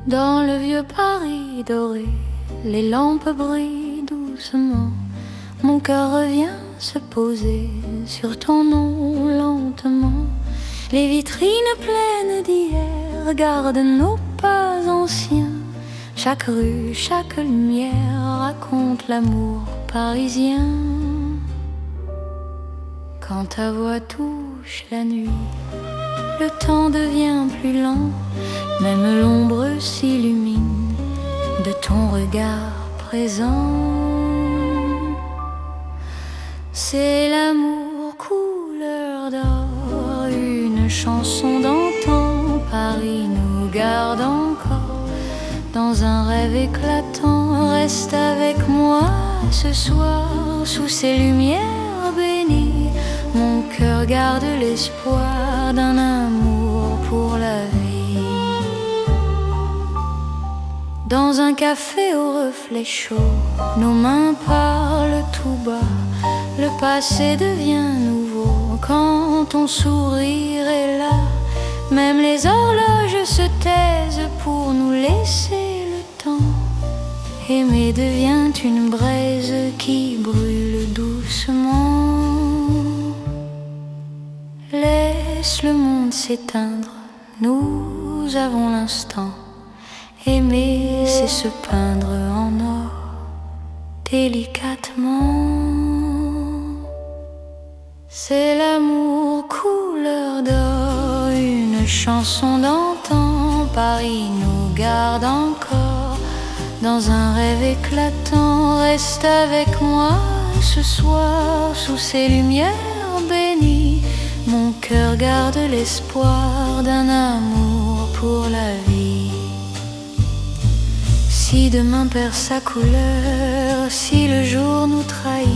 Dans le vieux Paris doré, les lampes brillent doucement. Mon cœur revient se poser sur ton nom lentement. Les vitrines pleines d'hier gardent nos pas anciens. Chaque rue, chaque lumière raconte l'amour parisien. Quand ta voix touche la nuit, le temps devient plus lent. Même l'ombre s'illumine de ton regard présent. C'est l'amour couleur d'or, une chanson d'antan. Paris nous garde encore dans un rêve éclatant. Reste avec moi ce soir sous ces lumières bénies. Mon cœur garde l'espoir d'un amour pour la vie. Dans un café au reflet chaud, nos mains parlent tout bas. Le passé devient nouveau quand ton sourire est là. Même les horloges se taisent pour nous laisser le temps. Aimer devient une braise qui brûle doucement. Laisse le monde s'éteindre, nous avons l'instant. Aimer, c'est se peindre en or, délicatement. C'est l'amour couleur d'or, une chanson d'antan. Paris nous garde encore dans un rêve éclatant. Reste avec moi ce soir sous ces lumières bénies. Mon cœur garde l'espoir d'un amour pour la vie. Si demain perd sa couleur, si le jour nous trahit,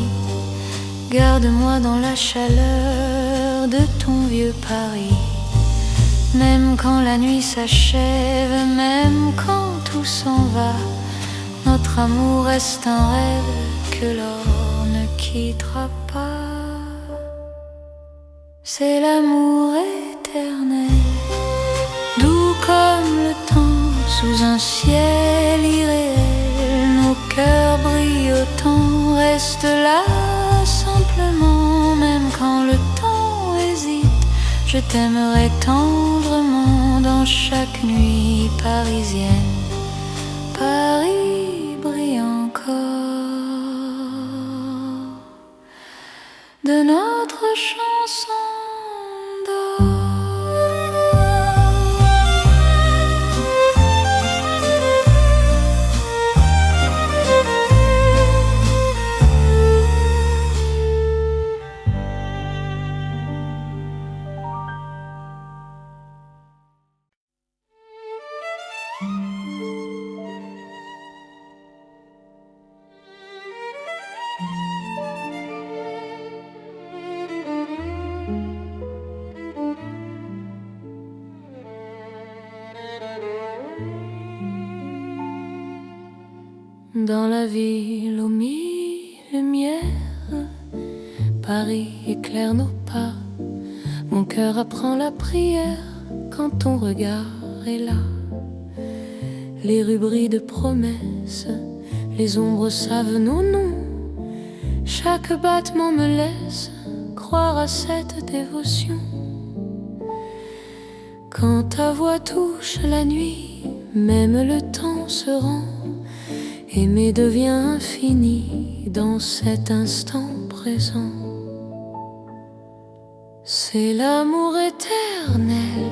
garde-moi dans la chaleur de ton vieux Paris. Même quand la nuit s'achève, même quand tout s'en va, notre amour reste un rêve que l'or ne quittera pas. C'est l'amour éternel, doux comme le temps sous un ciel irréel. Nos cœurs brillent autant, reste là simplement. Même quand le temps hésite, je t'aimerai tendrement. Dans chaque nuit parisienne, Paris brille encore de notre chanson d'or. Dans la ville aux mille lumières, Paris éclaire nos pas. Mon cœur apprend la prière quand ton regard est là. Les rues brillent de promesses, les ombres savent nos noms. Chaque battement me laisse croire à cette dévotion. Quand ta voix touche la nuit, même le temps se rend. Aimer devient infini dans cet instant présent. C'est l'amour éternel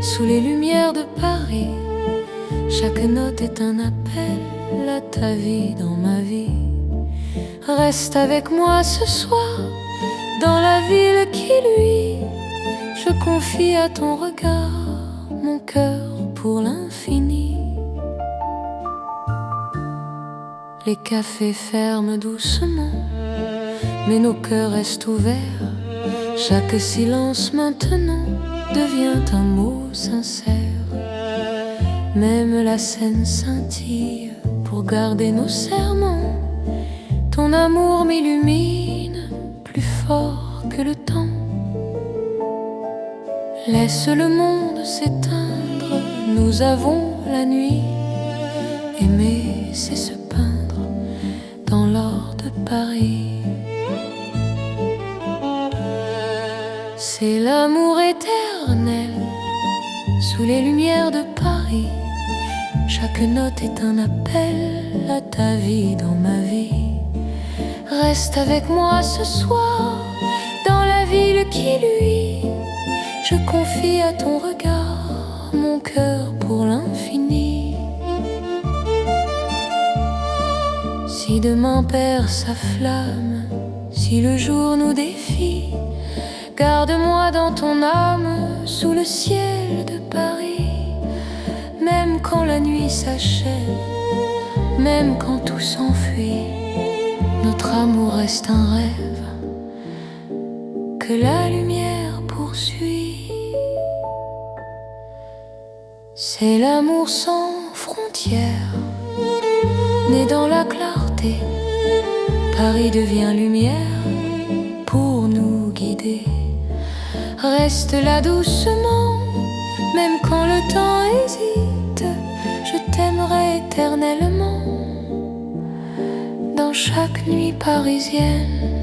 sous les lumières de Paris. Chaque note est un appel à ta vie dans ma vie. Reste avec moi ce soir dans la ville qui luit. Je confie à ton regard mon cœur pour l'infini. Les cafés ferment doucement, mais nos cœurs restent ouverts. Chaque silence maintenant devient un mot sincère. Même la scène scintille pour garder nos serments. Ton amour m'illumine plus fort que le temps. Laisse le monde s'éteindre, nous avons la nuit. Aimer, c'est se peindre dans l'or de Paris. C'est l'amour éternel sous les lumières de Paris. Chaque note est un appel à ta vie dans ma vie. Reste avec moi ce soir dans la ville qui luit. Je confie à ton regard mon cœur pour l'infini. Si demain perd sa flamme, si le jour nous défie, garde-moi dans ton âme sous le ciel de Paris. Même quand la nuit s'achève, même quand tout s'enfuit, notre amour reste un rêve que la lumière poursuit. C'est l'amour sans frontières, né dans la clarté. Paris devient lumière pour nous guider. Reste là doucement, même quand le temps hésite. Je t'aimerai éternellement dans chaque nuit parisienne.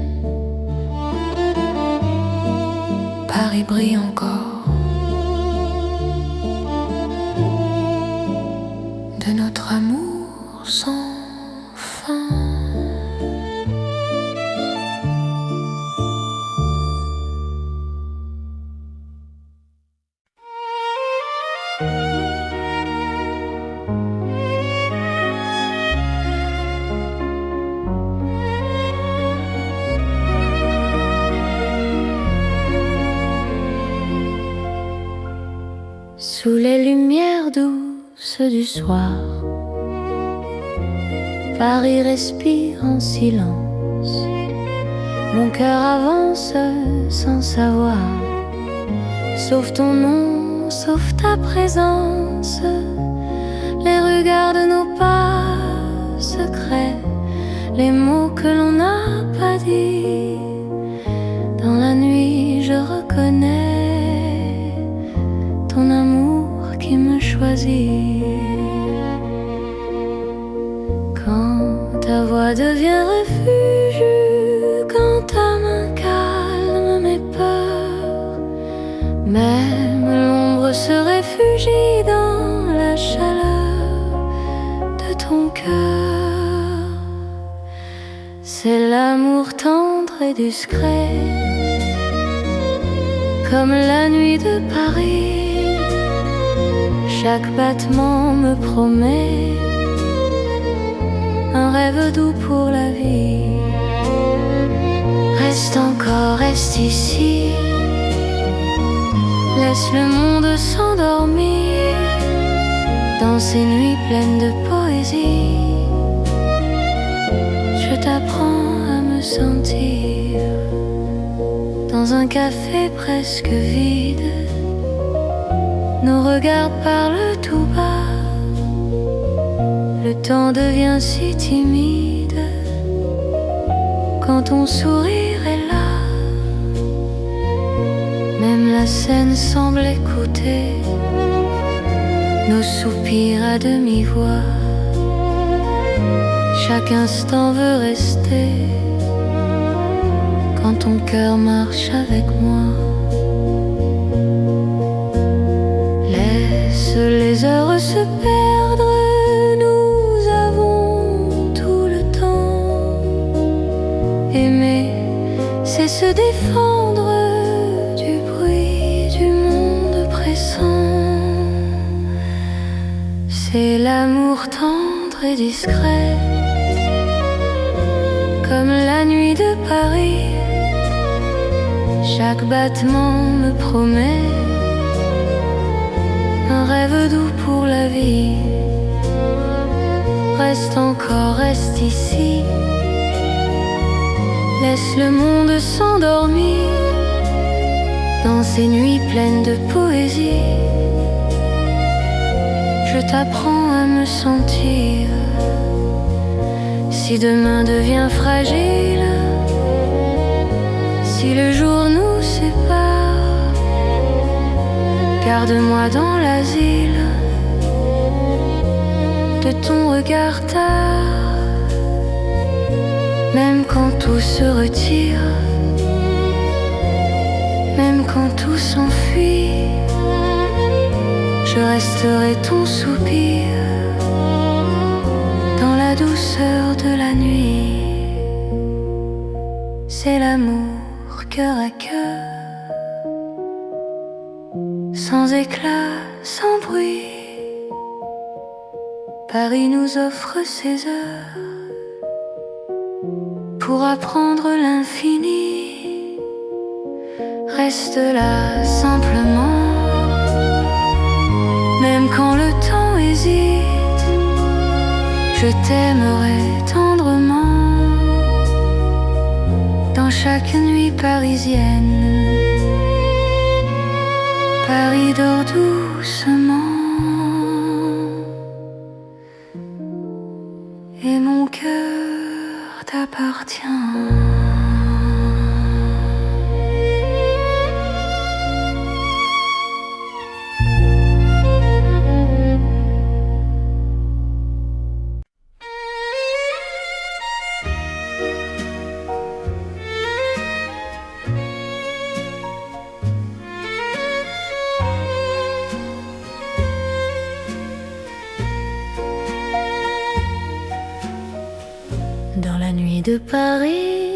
Paris brille encore de notre amour sans fin. Sous les lumières douces du soir, Paris respire en silence. Mon cœur avance sans savoir, sauf ton nom, sauf ta présence. Les regards de nos pas secrets, les mots que l'on n'a pas dit. Dans la nuit je reconnais ton amour qui me choisit. Quand ta voix devient refuge, quand ta main calme mes peurs, même l'ombre se réfugie dans la chaleur de ton cœur. C'est l'amour tendre et discret, comme la nuit de Paris. Chaque battement me promet un rêve doux pour la vie. Reste encore, reste ici. Laisse le monde s'endormir dans ces nuits pleines de poésie. Je t'apprends à me sentir dans un café presque vide. Nos regards parlent tout bas. Le temps devient si timide quand ton sourire est là. Même la scène semble écouter nos soupirs à demi-voix. Chaque instant veut rester quand ton cœur marche avec moi. Laisse les heures se perdre, nous avons tout le temps. Aimer, c'est se défendre du bruit du monde pressant. C'est l'amour tendre et discret, comme la nuit de Paris. Chaque battement me promet un rêve doux pour la vie. Reste encore, reste ici. Laisse le monde s'endormir dans ces nuits pleines de poésie. Je t'apprends à me sentir. Si demain devient fragile, si le jour nous sépare, garde-moi dans l'asile de ton regard tard. Même quand tout se retire, même quand tout s'enfuit, je resterai ton soupir dans la douceur de la nuit. C'est l'amour cœur à cœur, sans éclat, sans bruit. Paris nous offre ses heures pour apprendre l'infini. Reste là simplement, même quand le temps hésite, je t'aimerai tendrement. Dans chaque nuit parisienne, Paris dort doucement et mon cœur t'appartient. Dans la nuit de Paris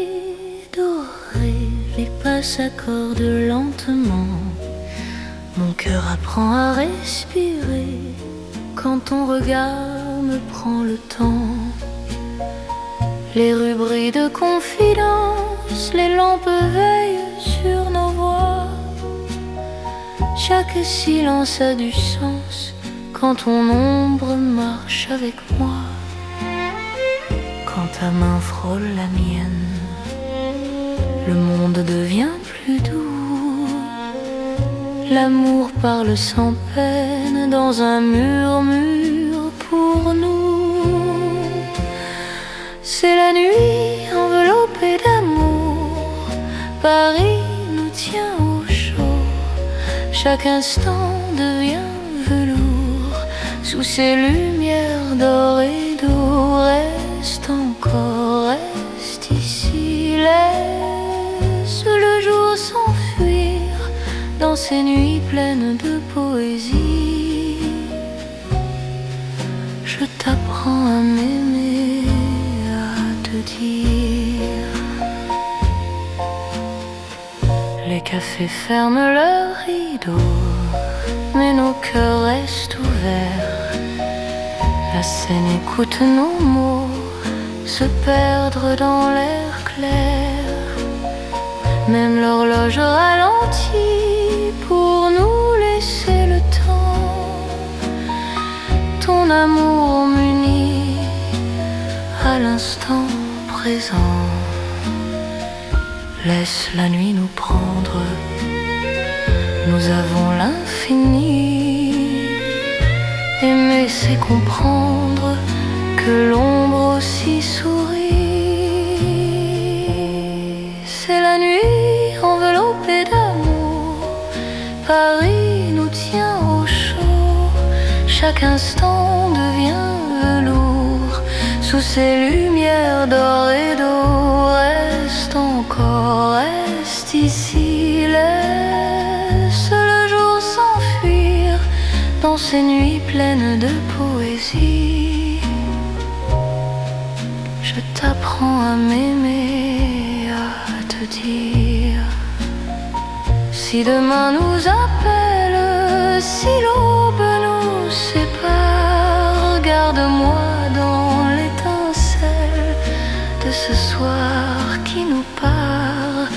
dorée, les pas s'accordent lentement. Mon cœur apprend à respirer quand ton regard me prend le temps. Les rues brillent de confidence, les lampes veillent sur nos voix. Chaque silence a du sens quand ton ombre marche avec moi. Quand ta main frôle la mienne, le monde devient plus doux. L'amour parle sans peine dans un murmure pour nous. C'est la nuit enveloppée d'amour, Paris nous tient au chaud. Chaque instant devient velours sous ces lumières d'or et d'eau. Reste encore, reste ici, laisse le jour s'enfuir dans ces nuits pleines de poésie. Je t'apprends à m'aimer, à te dire. Les cafés ferment leurs rideaux, mais nos cœurs restent ouverts. La scène écoute nos mots se perdre dans l'air clair. Même l'horloge ralentit pour nous laisser le temps. Ton amour m'unit à l'instant présent. Laisse la nuit nous prendre, nous avons l'infini. Aimer c'est comprendre que l'ombre aussi sourit. C'est la nuit enveloppée d'amour, Paris nous tient au chaud. Chaque instant devient velours sous ces lumières d'or et d'eau. Reste encore, reste ici, laisse le jour s'enfuir dans ces nuits pleines de poésie. Je t'apprends à m'aimer, à te dire. Si demain nous appelle, si l'aube nous sépare, garde-moi dans l'étincelle de ce soir qui nous part.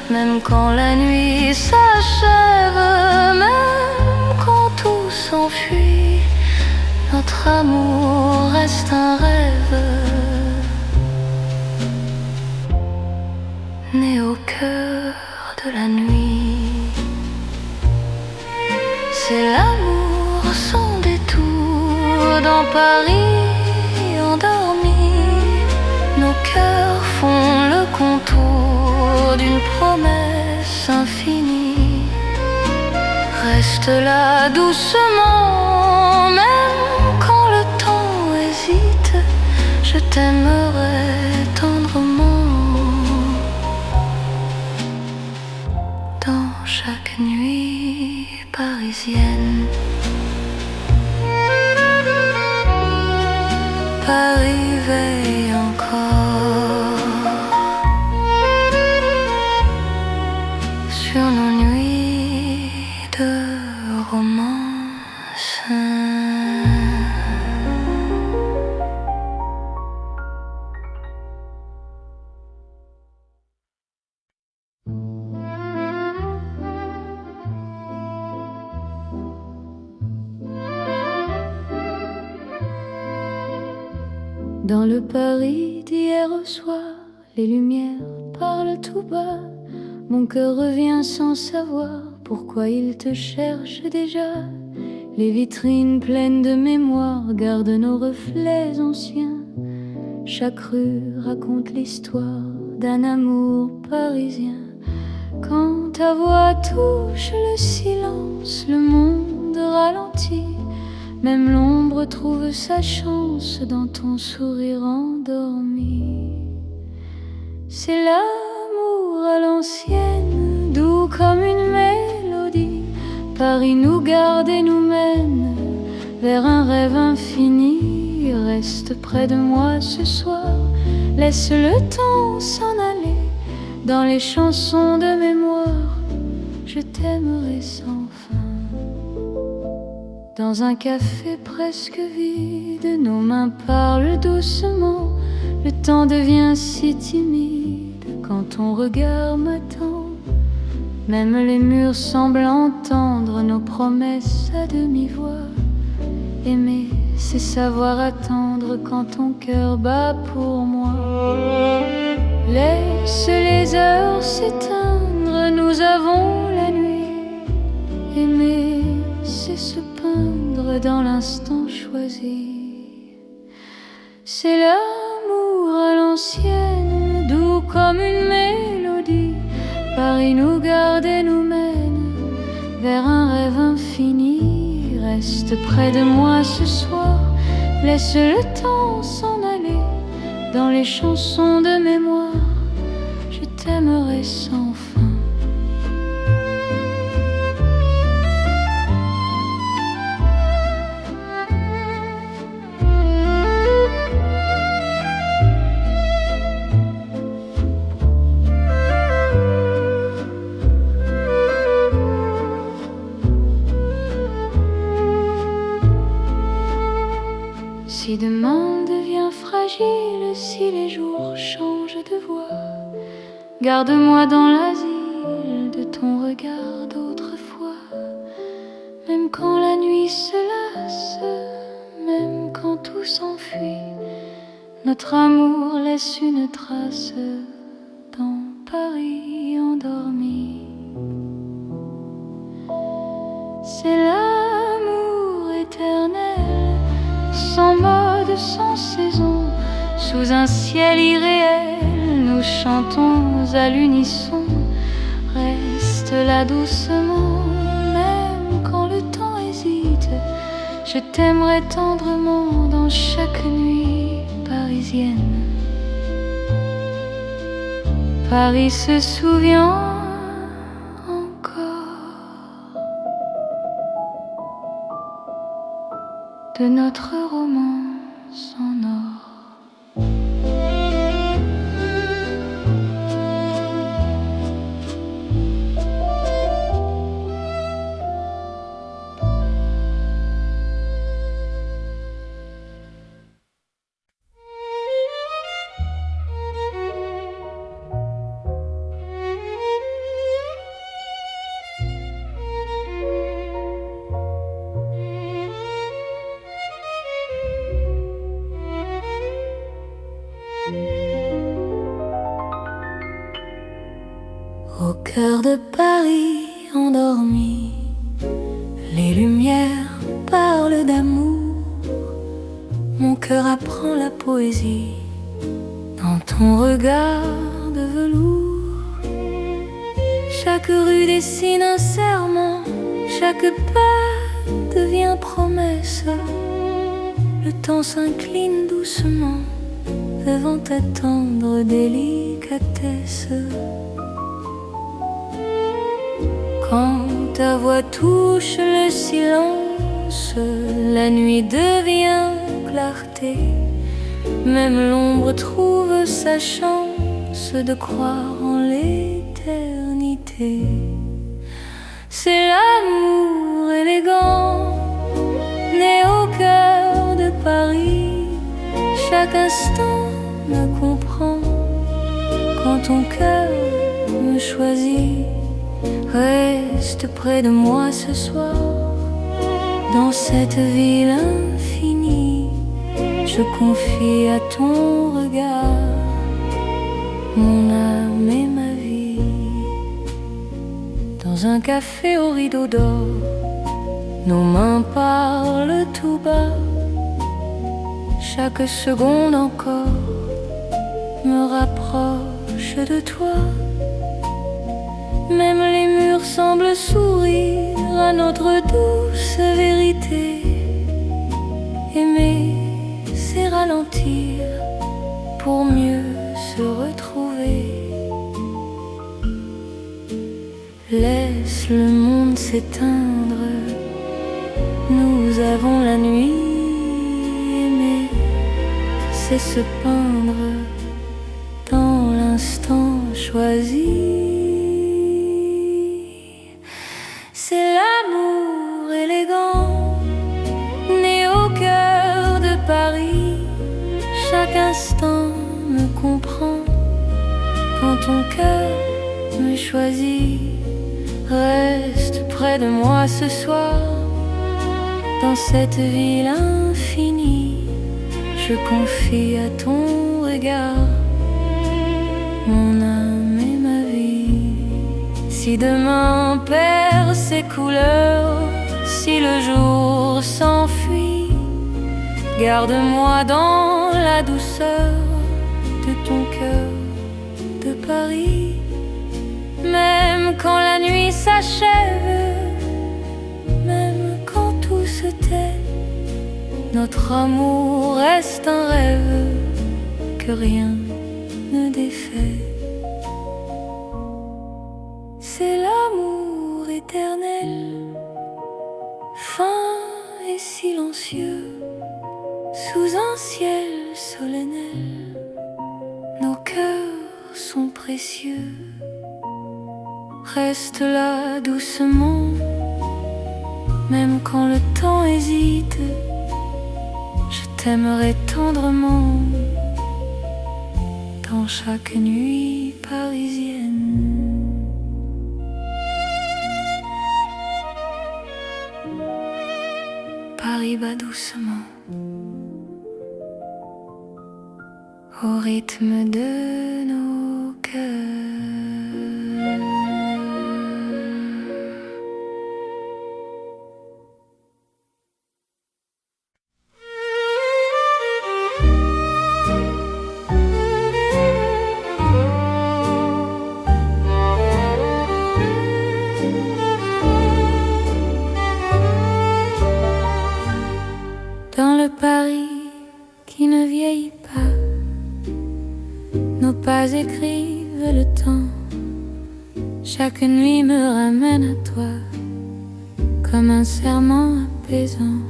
Même quand la nuit s'achève, même quand tout s'enfuit, notre amour reste un rêve né au cœur de la nuit. C'est l'amour sans détour dans Paris endormi. Nos cœurs font le contour d'une promesse infinie. Reste là doucement, même quand le temps hésite. t'aimerai tendrement dans chaque nuit parisienne. Paris veille encore sur nos nuits de romance. Dans le Paris d'hier au soir, les lumières parlent tout bas. Mon cœur revient sans savoir pourquoi il te cherche déjà. Les vitrines pleines de mémoire gardent nos reflets anciens. Chaque rue raconte l'histoire d'un amour parisien. Quand ta voix touche le silence, le monde ralentit. Même l'ombre trouve sa chance dans ton sourire endormi. C'est l'amour à l'ancienne, doux comme une mélodie. Paris nous garde et nous mène vers un rêve infini. Reste près de moi ce soir, laisse le temps s'en aller. Dans les chansons de mémoire, je t'aimerai sans fin. Dans un café presque vide, nos mains parlent doucement. Le temps devient si timide quand ton regard m'attend. Même les murs semblent entendre nos promesses à demi-voix. Aimer, c'est savoir attendre quand ton cœur bat pour moi. Laisse les heures s'éteindre, nous avons la nuit. Aimer, c'est se peindre dans l'instant choisi. C'est l'amour à l'ancienne, doux comme une mélodie. Paris nous garde et nous mène vers un rêve infini. Reste près de moi ce soir, laisse le temps s'en aller. Dans les chansons de mémoire, je t'aimerai sans fin. Si demain devient fragile, si les jours changent de voix, garde-moi dans l'asile de ton regard d'autrefois. Même quand la nuit se lasse, même quand tout s'enfuit, notre amour laisse une trace dans Paris endormi. C'est l'amour éternel, sans mode, sans saison, sous un ciel irréel, nous chantons à l'unisson. Reste là doucement, même quand le temps hésite. Je t'aimerai tendrement dans chaque nuit parisienne. Paris se souvient encore de notre romance en or. Au cœur de Paris endormi, les lumières parlent d'amour. Mon cœur apprend la poésie dans ton regard de velours. Chaque rue dessine un serment, chaque pas devient promesse. Le temps s'incline doucement devant ta tendre délicatesse. Quand ta voix touche le silence, la nuit devient clarté. Même l'ombre trouve sa chance de croire en l'éternité. C'est l'amour élégant, né au cœur de Paris. Chaque instant me comprend quand ton cœur me choisit. Reste près de moi ce soir, dans cette ville infinie. Je confie à ton regard mon âme et ma vie. Dans un café au rideau d'or, nos mains parlent tout bas. Chaque seconde encore me rapproche de toi. Même les murs semblent sourire à notre douce vérité. Aimer, c'est ralentir pour mieux se retrouver. Laisse le monde s'éteindre, nous avons la nuit. Aimer, c'est se peindre dans l'instant choisi. C'est l'amour élégant, né au cœur de Paris. Chaque instant me comprend quand ton cœur me choisit. Reste près de moi ce soir, dans cette ville infinie. Je confie à ton regard mon âme et ma vie. Si demain perd ses couleurs, si le jour s'enfuit, garde-moi dans la douceur de ton cœur de Paris. Même quand la nuit s'achève, même quand tout se tait, notre amour reste un rêve que rien ne défait. C'est l'amour éternel, fin et silencieux, sous un ciel solennel. Nos cœurs sont précieux. Reste là doucement, même quand le temps hésite. Je t'aimerai tendrement dans chaque nuit parisienne. Paris bat doucement au rythme de nos cœurs. Dans le Paris qui ne vieillit pas, nos pas écrivent le temps. Chaque nuit me ramène à toi, comme un serment apaisant.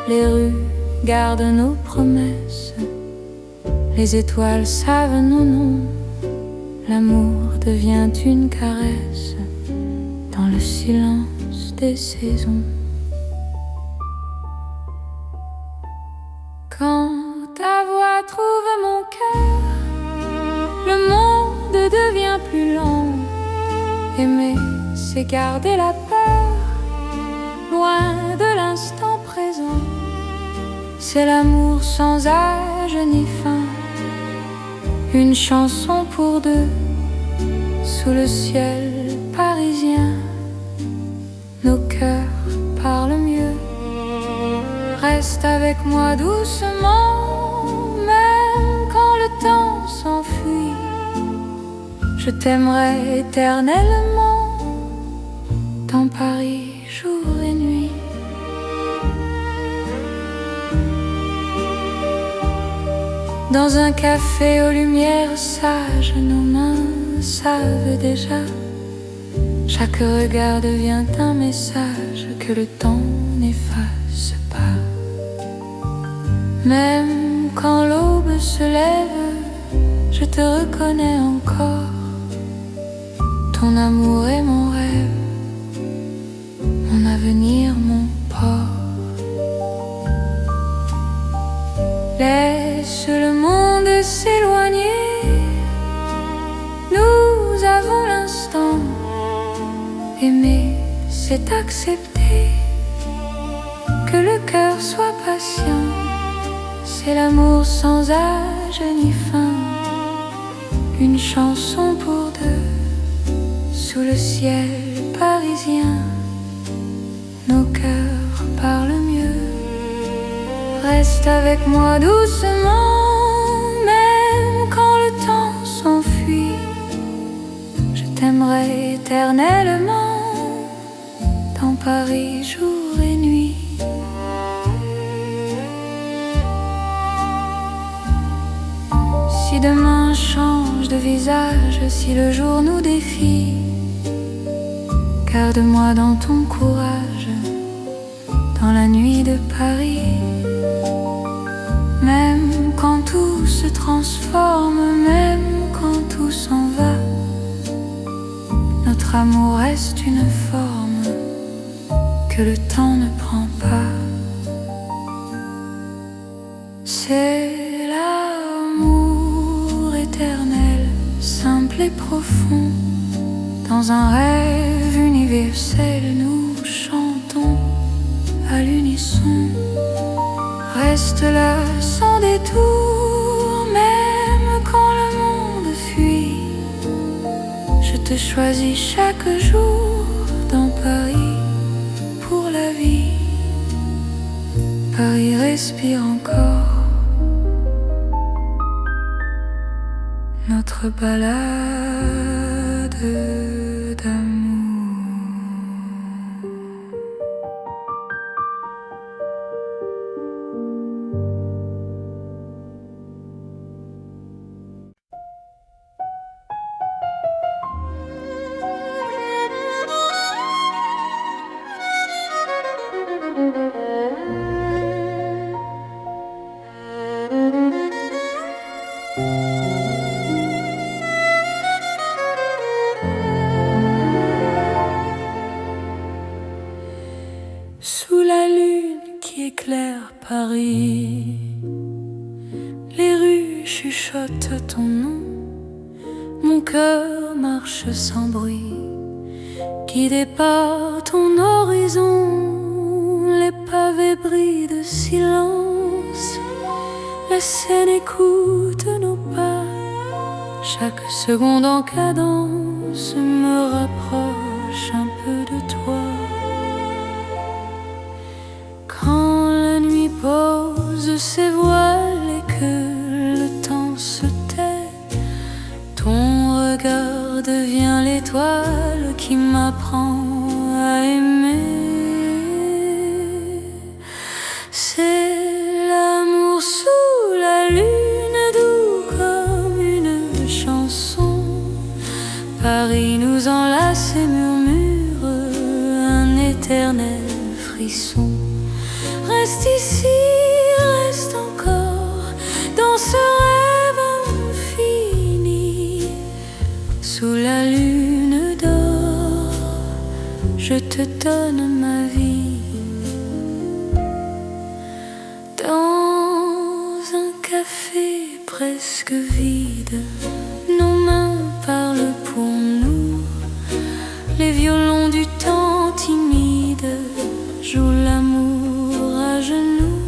Les rues gardent nos promesses, les étoiles savent nos noms. L'amour devient une caresse dans le silence des saisons. Quand ta voix trouve mon cœur, le monde devient plus lent. Aimer, c'est garder la peur, loin de l'instant présent. C'est l'amour sans âge ni fin, une chanson pour deux, sous le ciel parisien. Nos cœurs parlent mieux. Reste avec moi doucement, même quand le temps s'enfuit. Je t'aimerai éternellement, dans Paris, jour et nuit. Dans un café aux lumières sages, nos mains savent déjà. Chaque regard devient un message que le temps n'efface pas. Même quand l'aube se lève, je te reconnais encore. Ton amour est mon rêve, mon avenir, mon port. Laisse le monde s'éloigner, nous avons l'instant. Aimer, c'est accepter que le cœur soit patient. C'est l'amour sans âge ni fin, une chanson pour deux, sous le ciel parisien. Nos cœurs parlent mieux. Reste avec moi doucement, même quand le temps s'enfuit. Je t'aimerai éternellement, dans Paris jour et nuit. Si demain change de visage, si le jour nous défie, garde-moi dans ton courage, dans la nuit de Paris. Même quand tout se transforme, même quand tout s'en va, notre amour reste une forme que le temps ne prend pas. C'est l'amour éternel, simple et profond. Dans un rêve universel, nous chantons à l'unisson. Reste là sans détour, même quand le monde fuit. Je te choisis chaque jour dans Paris pour la vie. Paris respire encore notre balade d'amour. Sous la lune qui éclaire Paris, les rues chuchotent ton nom. Mon cœur marche sans bruit, guidé par ton horizon. Les pavés brillent de silence, la Seine écoute nos pas. Chaque seconde en cadence me rapproche un peu de toi. Quand la nuit pose ses voiles et que le temps se tait, ton regard devient l'étoile qui m'apprend à aimer. C'est l'amour sous la lune, doux comme une chanson. Paris nous enlace et murmure un éternel frisson. Reste ici, reste encore dans ce rêve infini. Sous la lune d'or, je te donne ma vie. Dans un café presque vide, nos mains parlent pour nous. Les violons du temps timide jouent l'amour à genoux.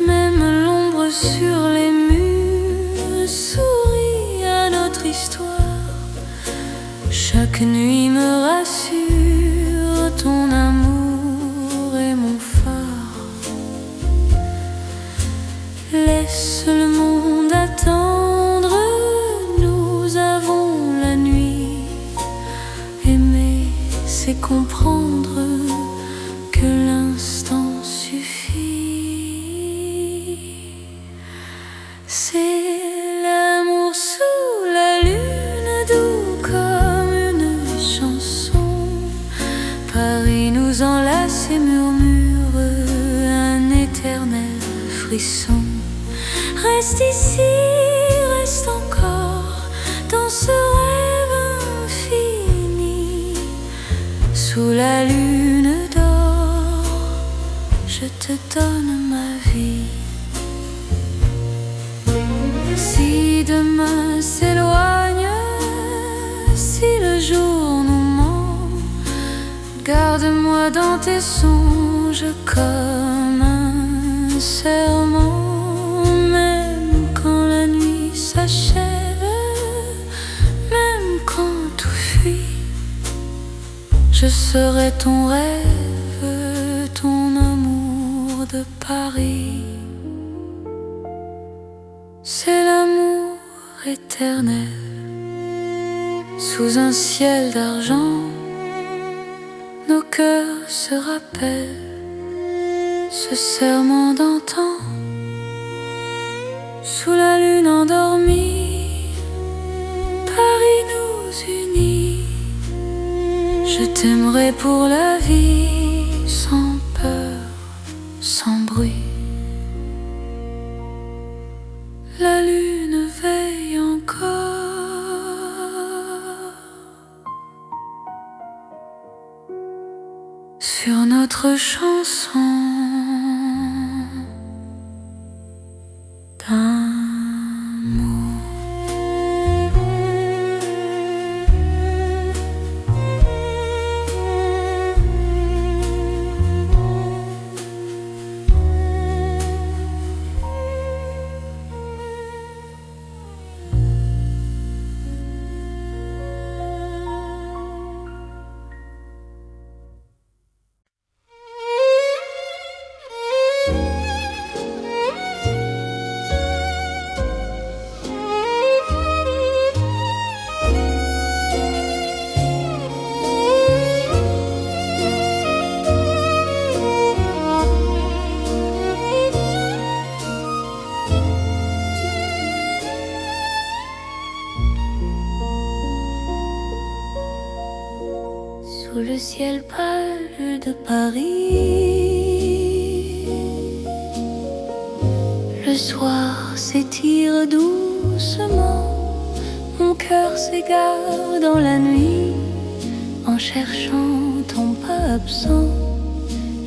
Même l'ombre sur les murs sourit à notre histoire. Chaque nuit me rassure, ton amour est mon phare. Laisse le monde attendre, nous avons la nuit. Aimer, c'est comprendre que l'instant suffit. C'est frisson. Reste ici, reste encore dans ce rêve infini. Sous la lune d'or, je te donne ma vie. Si demain s'éloigne, si le jour nous ment, garde-moi dans tes songes comme un serment. Même quand la nuit s'achève, même quand tout fuit, je serai ton rêve, ton amour de Paris. C'est l'amour éternel. Sous un ciel d'argent, nos cœurs se rappellent ce serment d'antan. Sous la lune endormie, Paris nous unit. Je t'aimerai pour la vie, sans peur, sans bruit. La lune veille encore sur notre chanson d'amour. Sous le ciel pâle de Paris, le soir s'étire doucement. Mon cœur s'égare dans la nuit en cherchant ton pas absent.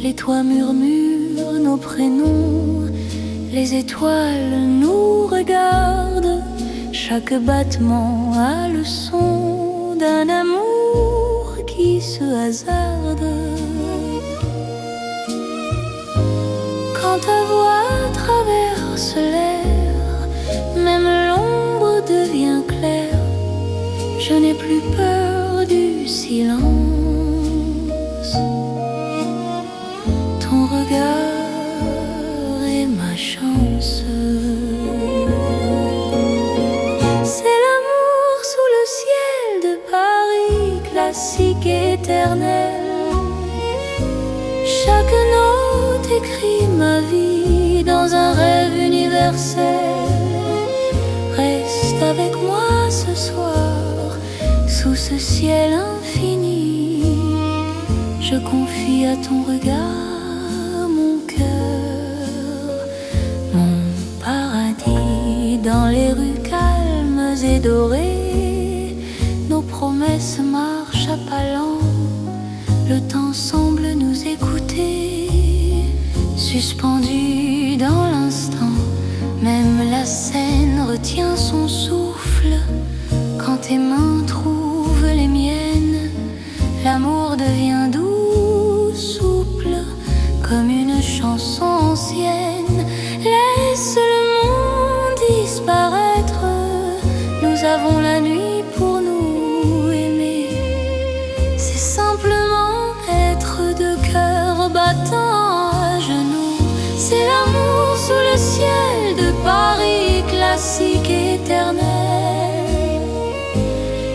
Les toits murmurent nos prénoms, les étoiles nous regardent. Chaque battement a le son d'un amour qui se hasarde. Quand ta voix traverse l'air, même l'ombre devient claire. Je n'ai plus peur du silence. Ton regard est ma chance. C'est l'amour sous le ciel de Paris, classique éternel. Chaque note écrit ma vie dans un rêve universel. Reste avec moi ce soir, sous ce ciel infini. Je confie à ton regard mon cœur, mon paradis. Dans les rues calmes et dorées, nos promesses marchent à pas lents. Le temps semble nous écouter, suspendu dans l'instant. Même la scène retient son souffle quand tes mains trouvent les miennes. L'amour devient doux, souple, comme une chanson ancienne. Laisse le monde disparaître, nous avons la nuit pour nous aimer. C'est simplement être de cœur battant à genoux. C'est l'amour sous le ciel de Paris, classique éternel.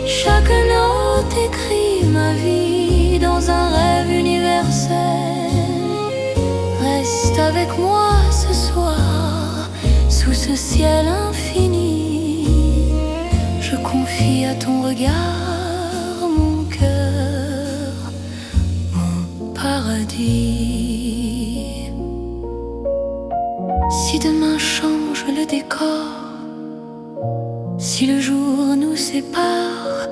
Chaque note écrit ma vie dans un rêve universel. Reste avec moi ce soir, sous ce ciel infini. Je confie à ton regard mon cœur, mon paradis. Si demain Si le jour nous sépare,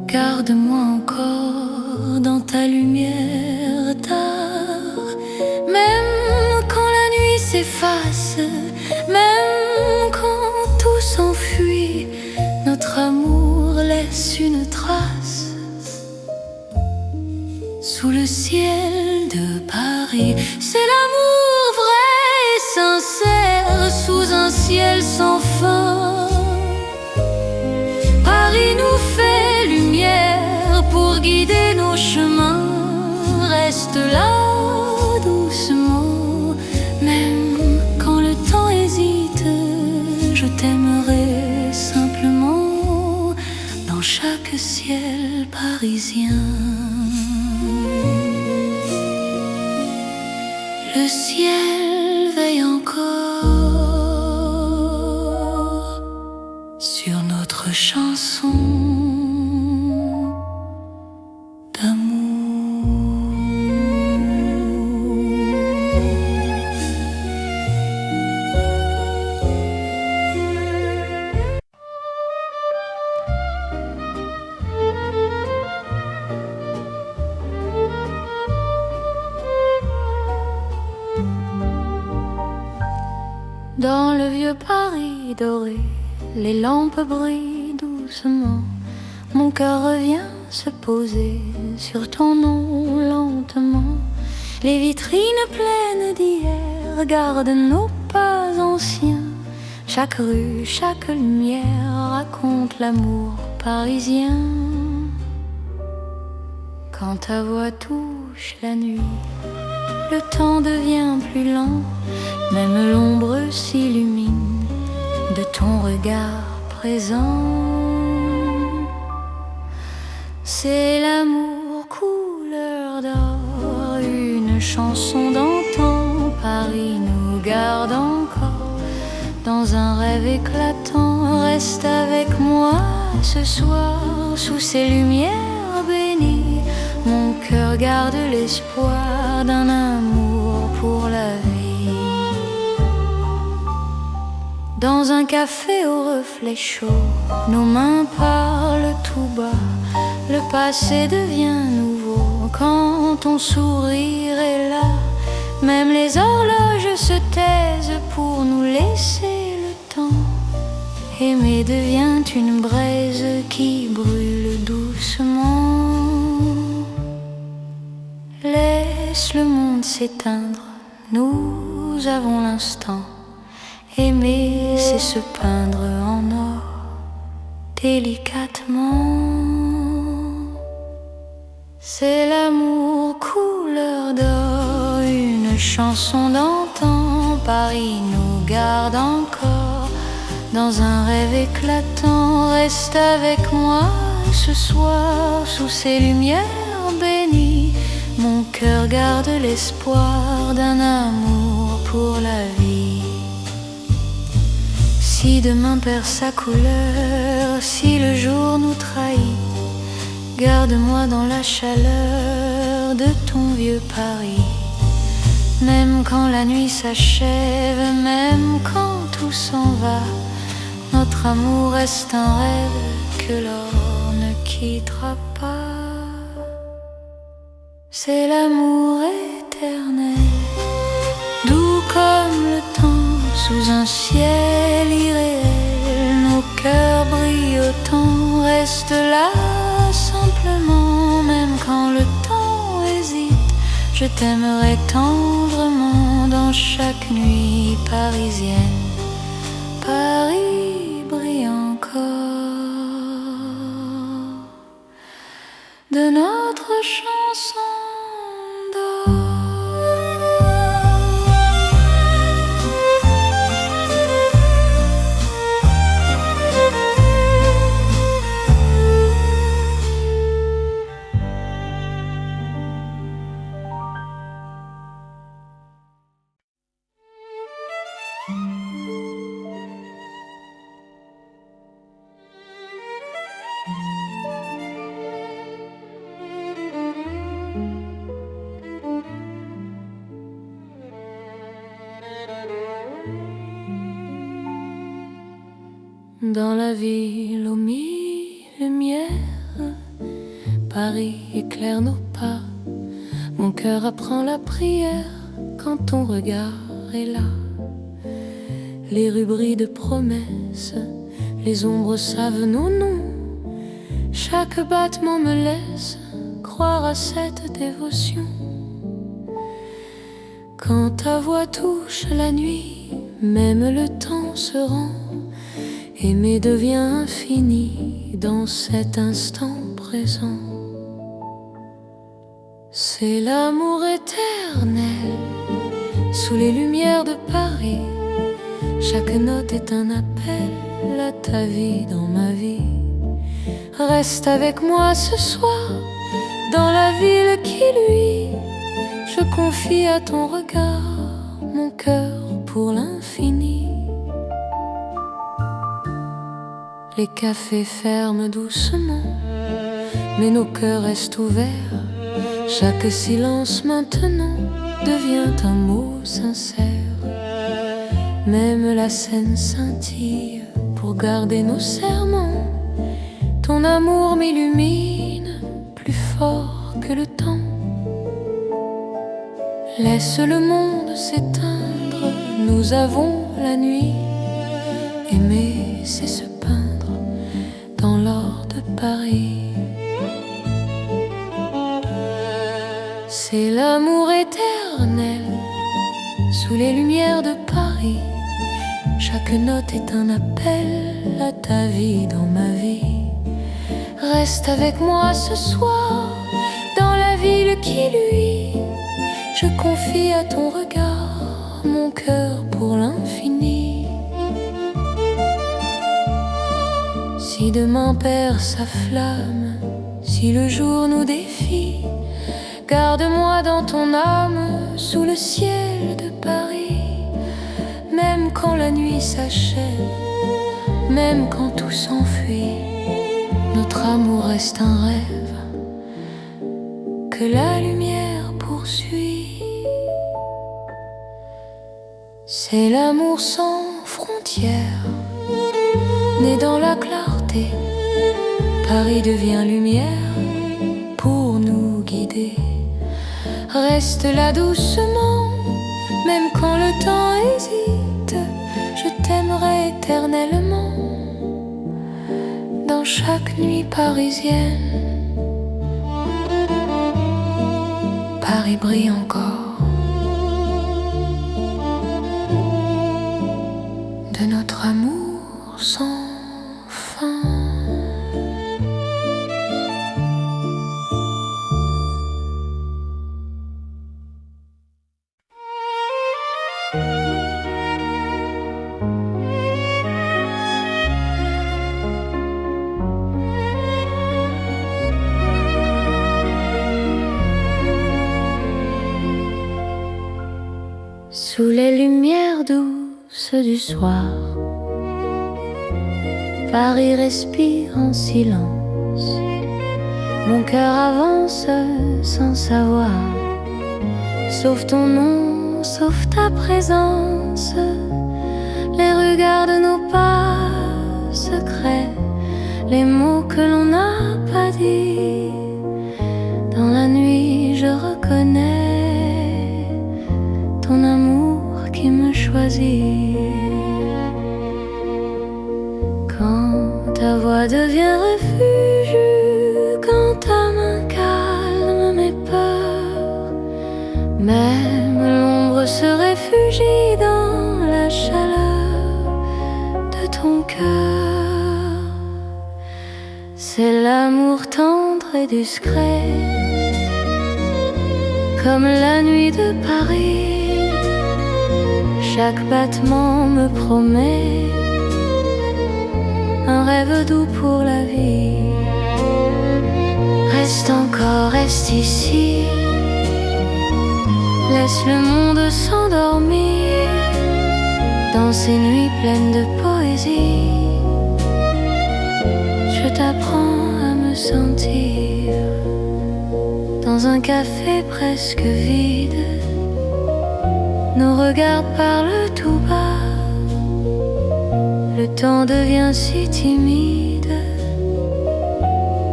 garde-moi encore dans ta lumière tard. Même quand la nuit s'efface, même quand tout s'enfuit, notre amour laisse une trace sous le ciel de Paris. C'est l'amour vrai et sincère sous un ciel sans fin. Paris nous fait lumière pour guider nos chemins. Reste là doucement, même quand le temps hésite. Je t'aimerai simplement dans chaque ciel parisien. Le ciel veille encore sur notre chanson d'amour. Dans le vieux Paris doré, les lampes brillent doucement. Mon cœur revient se poser sur ton nom lentement. Les vitrines pleines d'hier gardent nos pas anciens. Chaque rue, chaque lumière raconte l'amour parisien. Quand ta voix touche la nuit, le temps devient plus lent. Même l'ombre s'illumine de ton regard présent. C'est l'amour couleur d'or, une chanson d'antan. Paris nous garde encore dans un rêve éclatant. Reste avec moi ce soir sous ces lumières bénies. Mon cœur garde l'espoir d'un amour pour la vie. Dans un café au reflet chaud, nos mains parlent tout bas. Le passé devient nouveau quand ton sourire est là. Même les horloges se taisent pour nous laisser le temps. Aimer devient une braise qui brûle doucement. Laisse le monde s'éteindre, nous avons l'instant. Aimer, c'est se peindre en or, délicatement. C'est l'amour couleur d'or, une chanson d'antan. Paris nous garde encore dans un rêve éclatant. Reste avec moi ce soir sous ces lumières bénies. Mon cœur garde l'espoir d'un amour pour la vie. Si demain perd sa couleur, si le jour nous trahit, garde-moi dans la chaleur de ton vieux Paris. Même quand la nuit s'achève, même quand tout s'en va, notre amour reste un rêve que l'or ne quittera pas. C'est l'amour éternel, doux comme le temps. Sous un ciel irréel, nos cœurs brillent autant. Reste là simplement, même quand le temps hésite. Je t'aimerai tendrement dans chaque nuit parisienne. Paris brille encore de notre chanson d'or. Dans la ville aux mille lumières, Paris éclaire nos pas. Mon cœur apprend la prière quand ton regard est là. Les rues brillent de promesses, les ombres savent nos noms. Chaque battement me laisse croire à cette dévotion. Quand ta voix touche la nuit, même le temps se rend. Aimer devient infini dans cet instant présent. C'est l'amour éternel sous les lumières de Paris. Chaque note est un appel à ta vie dans ma vie. Reste avec moi ce soir dans la ville qui luit. Je confie à ton regard mon cœur pour l'infini. Les cafés ferment doucement, mais nos cœurs restent ouverts. Chaque silence maintenant devient un mot sincère. Même la scène scintille pour garder nos serments. Ton amour m'illumine plus fort que le temps. Laisse le monde s'éteindre, nous avons la nuit. Aimer, c'est se peindre dans l'or de Paris. C'est l'amour éternel sous les lumières de Paris. Chaque note est un appel à ta vie dans ma vie. Reste avec moi ce soir dans la ville qui luit. Je confie à ton regard mon cœur pour l'infini. Si demain perd sa flamme, si le jour nous défie, garde-moi dans ton âme sous le ciel de Paris. Même quand la nuit s'achève, même quand tout s'enfuit, notre amour reste un rêve que la lumière poursuit. C'est l'amour sans frontières, né dans la clarté. Paris devient lumière pour nous guider. Reste là doucement, même quand le temps hésite. Je t'aimerai éternellement dans chaque nuit parisienne. Paris brille encore de notre amour sans fin. Sous les lumières douces du soir, Paris respire en silence. Mon cœur avance sans savoir, sauf ton nom, sauf ta présence. Les regards de nos pas secrets, les mots que l'on n'a pas dit. Dans la nuit je reconnais ton amour qui me choisit. Quand ta voix devient refuge, quand ta main calme mes peurs, même l'ombre se réfugie dans la chaleur de ton cœur. C'est l'amour tendre et discret, comme la nuit de Paris. Chaque battement me promet un rêve doux pour la vie. Reste encore, reste ici. Laisse le monde s'endormir dans ces nuits pleines de poésie. Je t'apprends à me sentir dans un café presque vide. Nos regards parlent tout bas. Le temps devient si timide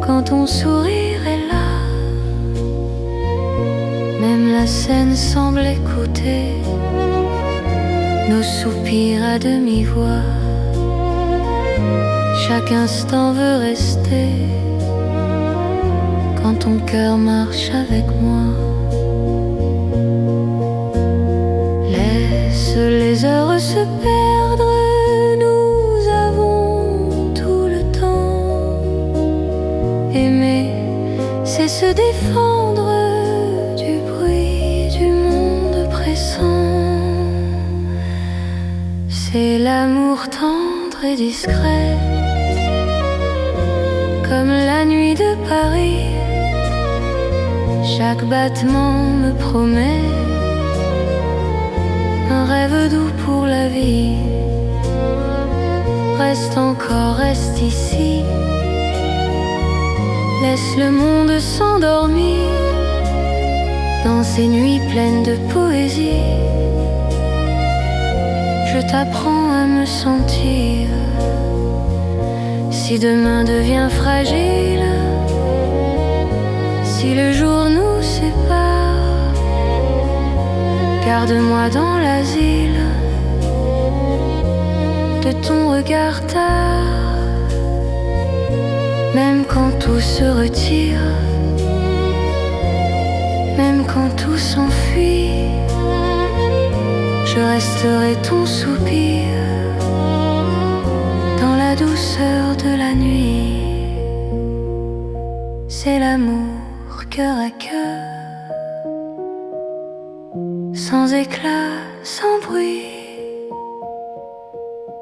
quand ton sourire est là. Même la scène semble écouter nos soupirs à demi-voix. Chaque instant veut rester quand ton cœur marche avec moi. Laisse les heures se perdre, nous avons tout le temps. Aimer, c'est se défendre du bruit du monde pressant. C'est l'amour tendre et discret, comme la nuit de Paris. Chaque battement me promet un rêve doux pour la vie. Reste encore, reste ici. Laisse le monde s'endormir dans ces nuits pleines de poésie. Je t'apprends à me sentir. Si demain devient fragile, si le jour nous sépare, garde-moi dans l'asile de ton regard tard. Même quand tout se retire, même quand tout s'enfuit, je resterai ton soupir dans la douceur de la nuit. C'est l'amour cœur à cœur, sans éclat, sans bruit.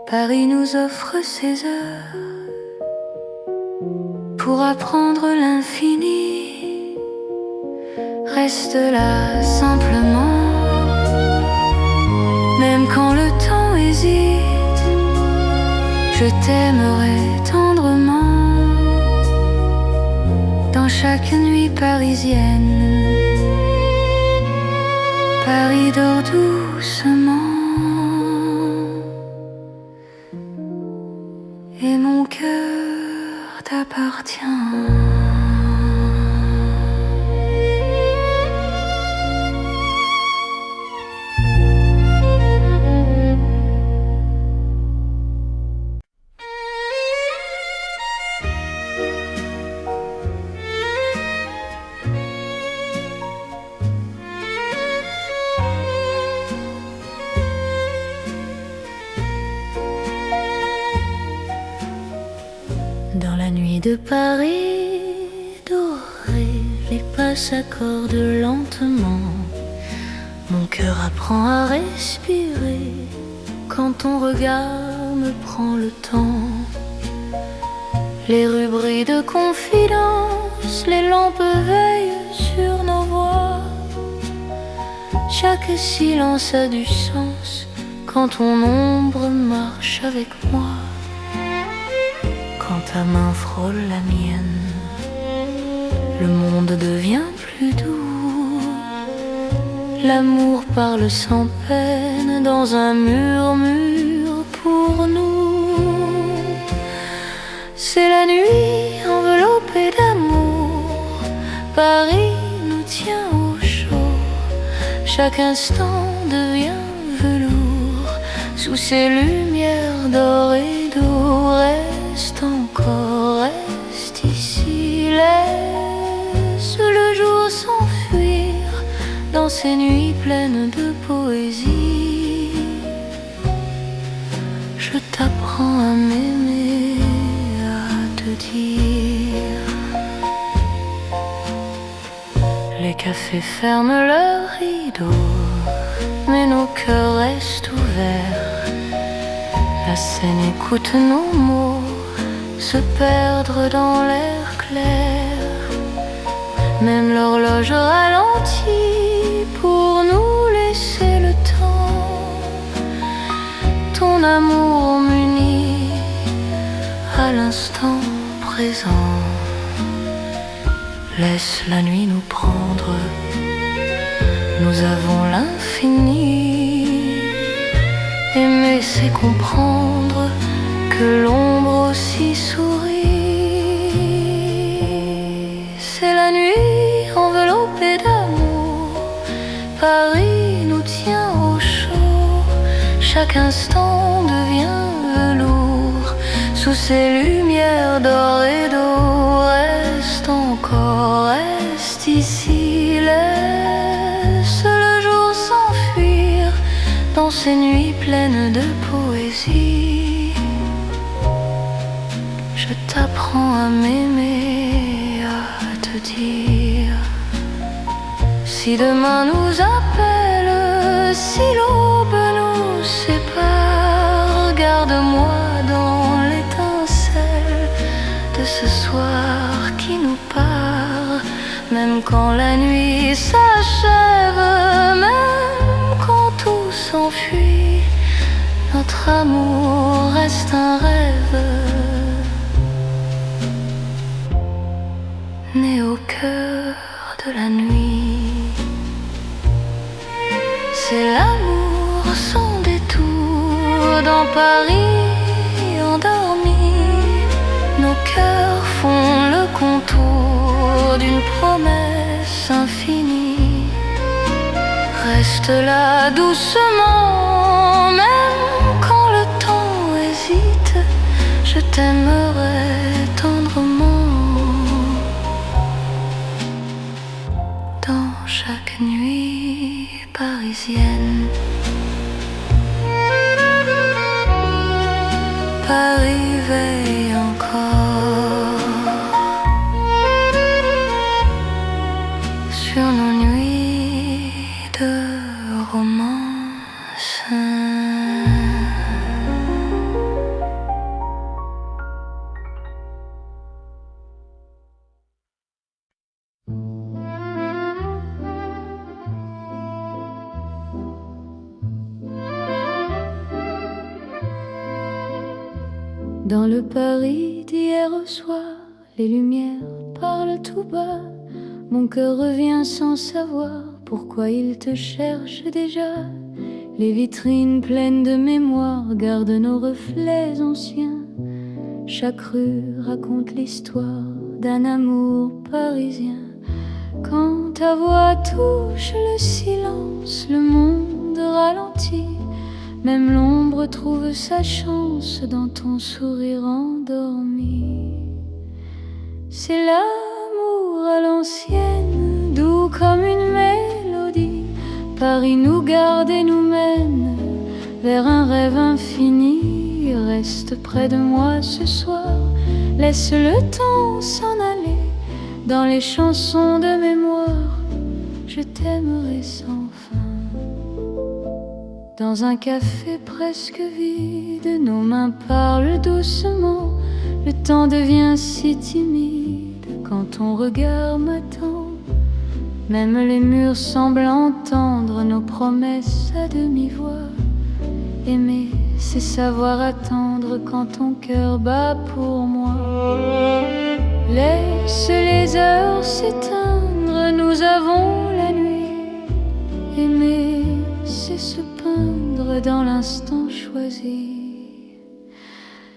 Paris nous offre ses heures pour apprendre l'infini. Reste là simplement, même quand le temps hésite, je t'aimerai tendrement. Dans chaque nuit parisienne, Paris dort doucement et mon cœur t'appartient. Dans la nuit de Paris dorée, les pas s'accordent lentement. Mon cœur apprend à respirer quand ton regard me prend le temps. Les rues brillent de confidence, les lampes veillent sur nos voix. Chaque silence a du sens quand ton ombre marche avec moi. Quand ta main frôle la mienne, le monde devient plus doux. L'amour parle sans peine dans un murmure pour nous. C'est la nuit enveloppée d'amour, Paris nous tient au chaud. Chaque instant devient velours sous ces lumières d'or et d'eau. Reste encore, reste ici, laisse le jour s'enfuir dans ces nuits pleines de poésie. Je t'apprends à m'aimer, à te dire. Les cafés ferment leurs rideaux, mais nos cœurs restent ouverts. La scène écoute nos mots se perdre dans l'air clair. Même l'horloge ralentit pour nous laisser le temps. Ton amour m'unit à l'instant présent. Laisse la nuit nous prendre, nous avons l'infini. Aimer c'est comprendre que l'ombre aussi sourit. C'est la nuit enveloppée d'amour, Paris nous tient au chaud, chaque instant devient velours. Sous ces lumières d'or et d'eau, reste encore, reste ici, laisse le jour s'enfuir dans ces nuits pleines de poésie. Je t'apprends à m'aimer, à te dire, si demain nous appelle, si l'aube nous sépare, garde-moi dans l'étincelle de ce soir qui nous part. Même quand la nuit s'achève, même quand tout s'enfuit, notre amour reste un rêve né au cœur de la nuit. C'est l'amour sans détour dans Paris endormi. Nos cœurs font le contour d'une promesse infinie. Reste là doucement, même quand le temps hésite, je t'aimerai tendrement. Dans chaque nuit parisienne, Paris veille encore sur nos nuits de romance. Dans le Paris d'hier au soir, les lumières parlent tout bas. Mon cœur revient sans savoir pourquoi il te cherche déjà. Les vitrines pleines de mémoire gardent nos reflets anciens. Chaque rue raconte l'histoire d'un amour parisien. Quand ta voix touche le silence, le monde ralentit. Même l'ombre trouve sa chance dans ton sourire endormi. C'est l'amour à l'ancienne, doux comme une mélodie. Paris nous garde et nous mène vers un rêve infini. Reste près de moi ce soir, laisse le temps s'en aller. Dans les chansons de mémoire, je t'aimerai sans fin. Dans un café presque vide, nos mains parlent doucement. Le temps devient si timide quand ton regard m'attend. Même les murs semblent entendre nos promesses à demi-voix. Aimer, c'est savoir attendre quand ton cœur bat pour moi. Laisse les heures s'éteindre, nous avons la nuit. Aimer, c'est se peindre dans l'instant choisi.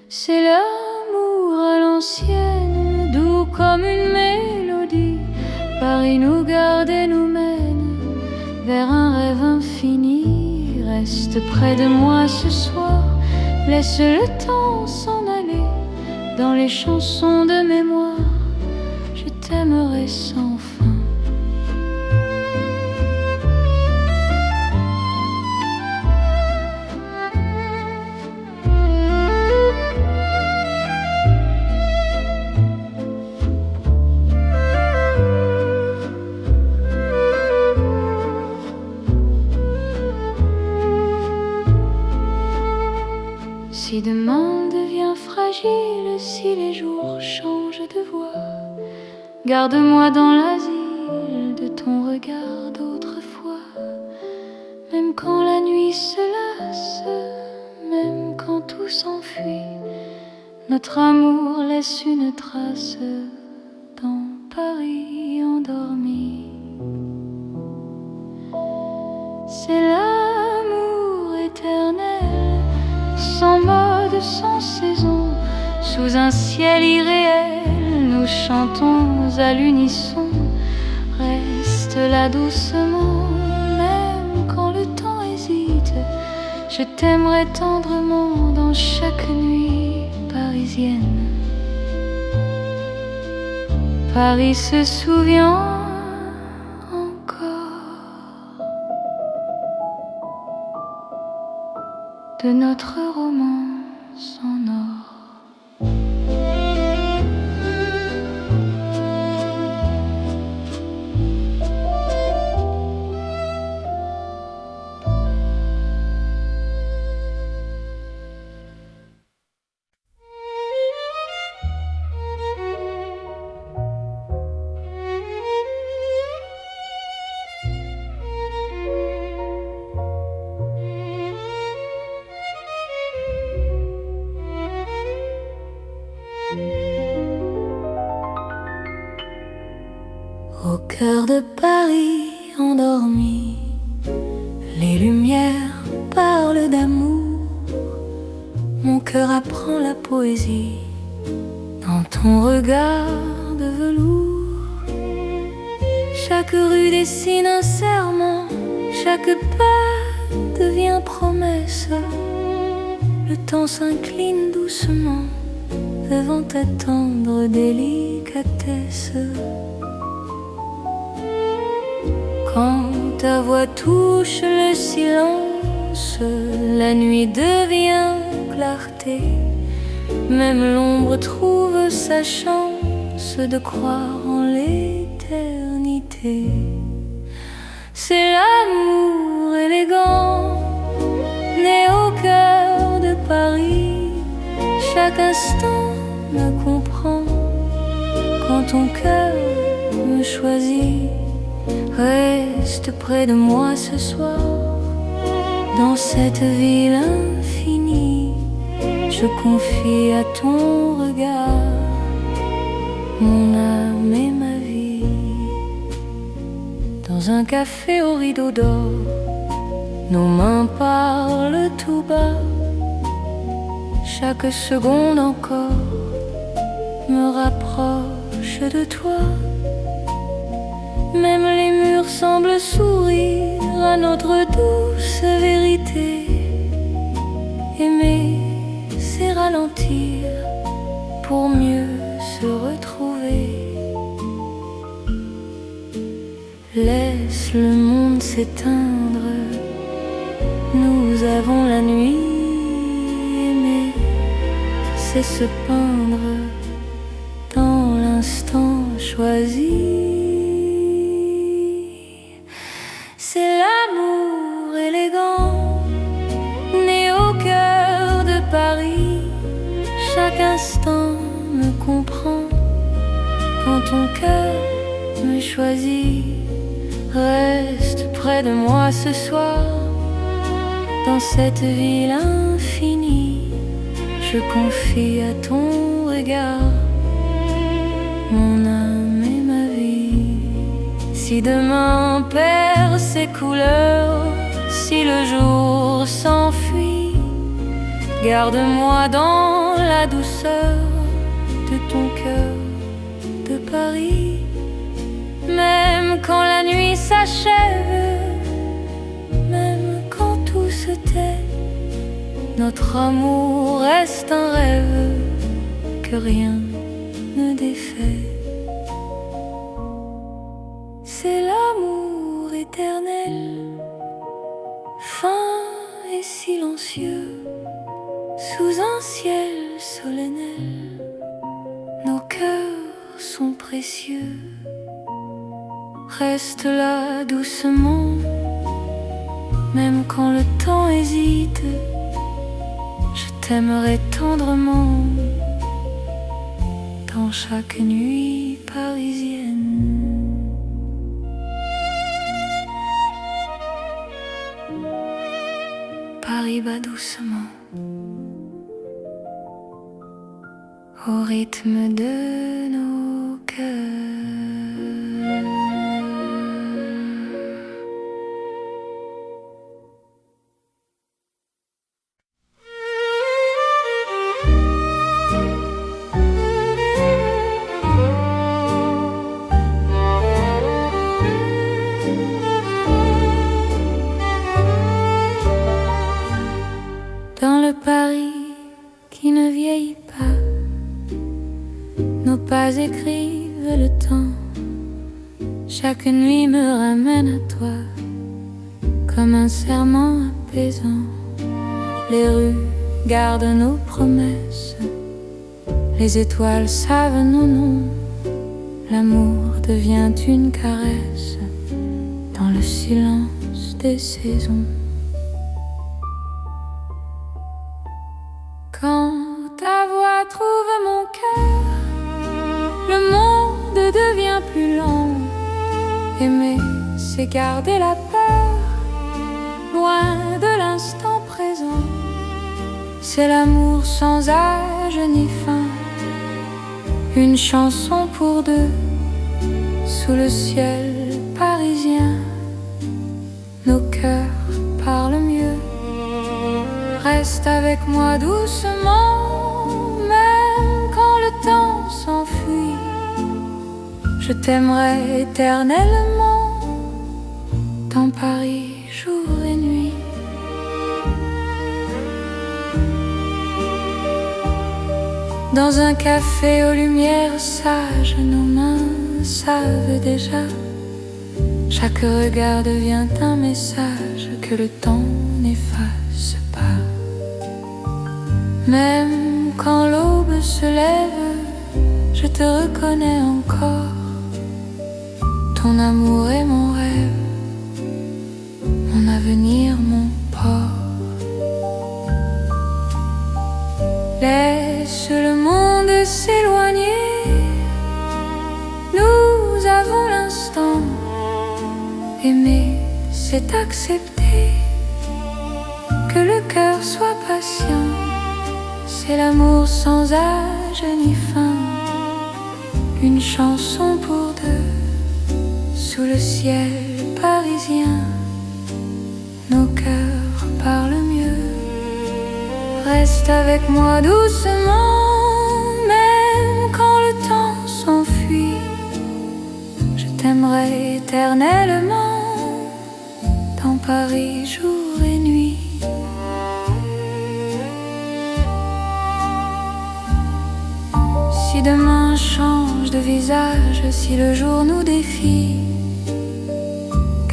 C'est l'amour à l'ancienne, doux comme une mélodie. Paris nous garde et nous mène vers un rêve infini. Reste près de moi ce soir, laisse le temps s'en aller. Dans les chansons de mémoire, je t'aimerai sans fin. Si demain devient fragile, si les jours changent de voix, garde-moi dans l'asile de ton regard d'autrefois. Même quand la nuit se lasse, même quand tout s'enfuit, notre amour laisse une trace dans Paris endormi. C'est l'amour éternel, sans mode, sans saison. sous un ciel irréel, nous chantons à l'unisson. Reste là doucement, même quand le temps hésite. Je t'aimerai tendrement dans chaque nuit parisienne. Paris se souvient encore de notre romance en or. Au cœur de Paris endormi, les lumières parlent d'amour. Mon cœur apprend la poésie dans ton regard de velours. Chaque rue dessine un serment, chaque pas devient promesse. Le temps s'incline doucement devant ta tendre délicatesse. Quand ta voix touche le silence, la nuit devient clarté. Même l'ombre trouve sa chance de croire en l'éternité. C'est l'amour élégant, né au cœur de Paris. Chaque instant me comprend quand ton cœur me choisit. Reste près de moi ce soir, dans cette ville infinie. Je confie à ton regard mon âme et ma vie. Dans un café au rideau d'or, nos mains parlent tout bas. Chaque seconde encore me rapproche de toi. Même les murs semblent sourire à notre douce vérité. Aimer, c'est ralentir pour mieux se retrouver. Laisse le monde s'éteindre, nous avons la nuit. Aimer, c'est se peindre dans l'instant choisi. C'est l'amour élégant, né au cœur de Paris. Chaque instant me comprend quand ton cœur me choisit. Reste près de moi ce soir, dans cette ville infinie. Je confie à ton regard mon âme et ma vie. Si demain perd ses couleurs, si le jour s'enfuit, garde-moi dans la douceur de ton cœur de Paris. Même quand la nuit s'achève, même quand tout se tait, notre amour reste un rêve que rien ne défait. C'est l'amour éternel, fin et silencieux, sous un ciel solennel. Nos cœurs sont précieux. Reste là doucement, même quand le temps hésite. Je t'aimerai tendrement dans chaque nuit parisienne. Paris bat doucement au rythme de nos cœurs. Nos pas écrivent le temps. Chaque nuit me ramène à toi, comme un serment apaisant. Les rues gardent nos promesses, les étoiles savent nos noms. L'amour devient une caresse dans le silence des saisons. Quand ta voix trouve mon cœur, le monde devient plus long. Aimer, c'est garder la peur, loin de l'instant présent. C'est l'amour sans âge ni fin, une chanson pour deux, sous le ciel parisien. Nos cœurs parlent mieux. Reste avec moi doucement, même quand le temps s'enfuit. Je t'aimerai éternellement, dans Paris, jour et nuit. Dans un café aux lumières sages, nos mains savent déjà. Chaque regard devient un message que le temps n'efface pas. Même quand l'aube se lève, je te reconnais encore. Ton amour est mon rêve, mon avenir, mon port. Laisse le monde s'éloigner, nous avons l'instant. Aimer, c'est accepter que le cœur soit patient. C'est l'amour sans âge ni fin, une chanson pour deux, sous le ciel parisien. Nos cœurs parlent mieux. Reste avec moi doucement, même quand le temps s'enfuit. Je t'aimerai éternellement, dans Paris jour et nuit. Si demain change de visage, si le jour nous défie,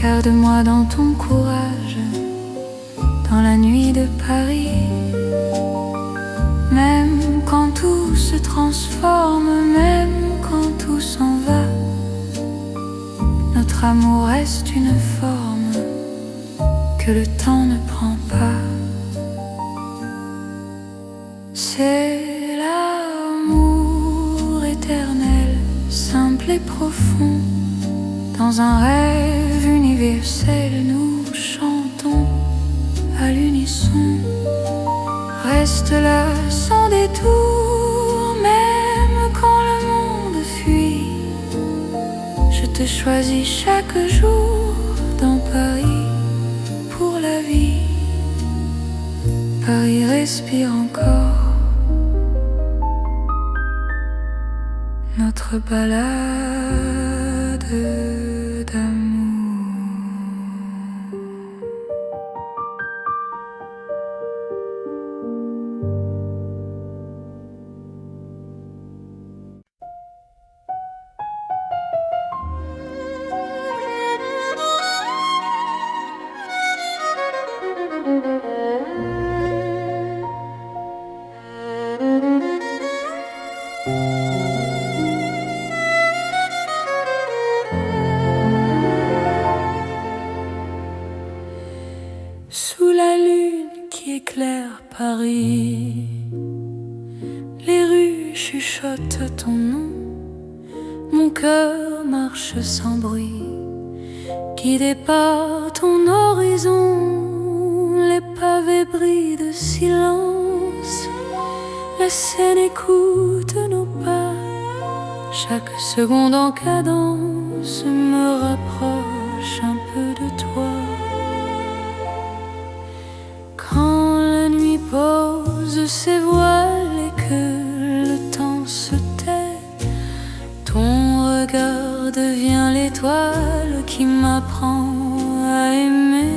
garde-moi dans ton courage, dans la nuit de Paris. Même quand tout se transforme, même quand tout s'en va, notre amour reste une forme que le temps ne prend pas. C'est l'amour éternel, simple et profond. Dans un rêve universel, nous chantons à l'unisson. Reste là sans détour, même quand le monde fuit. Je te choisis chaque jour dans Paris pour la vie. Paris respire encore notre balade d'amour. Sous la lune qui éclaire Paris, les rues chuchotent ton nom. Mon cœur marche sans bruit, guidé par ton horizon. Les pavés brillent de silence, la Seine écoute nos pas. Chaque seconde en cadence me rapproche un peu de toi. Quand la nuit pose ses voiles et que le temps se tait, ton regard devient l'étoile qui m'apprend à aimer.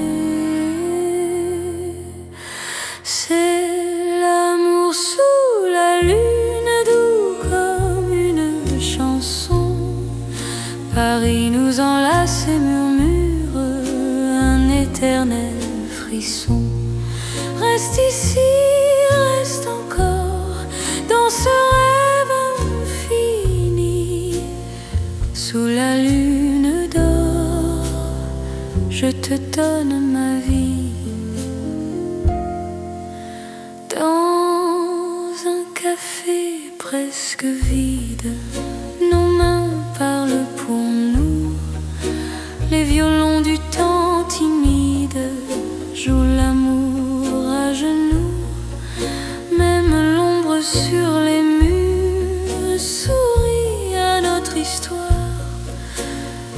C'est l'amour sous la lune, doux comme une Paris nous enlace et murmure un éternel frisson. Reste ici, reste encore dans ce rêve infini. Sous la lune d'or, je te donne ma vie. Dans un café presque vide, nos mains parlent pour nous. Les violons du temps timide jouent l'amour à genoux. Même l'ombre sur les murs sourit à notre histoire.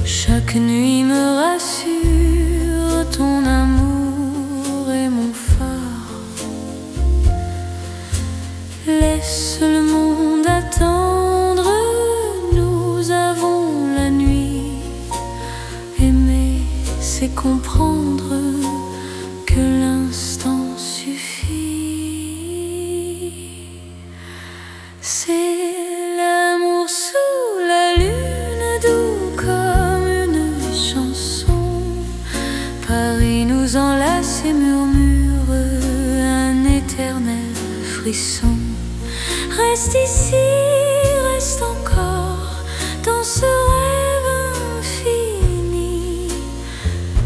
Chaque nuit me rassure, ton amour est mon phare. Laisse le monde attendre, nous avons la nuit. Aimer, c'est comprendre que l'instant suffit. C'est l'amour sous la lune, doux comme une chanson. Paris nous enlace et murmure un éternel frisson. Reste ici, reste encore dans ce rêve infini.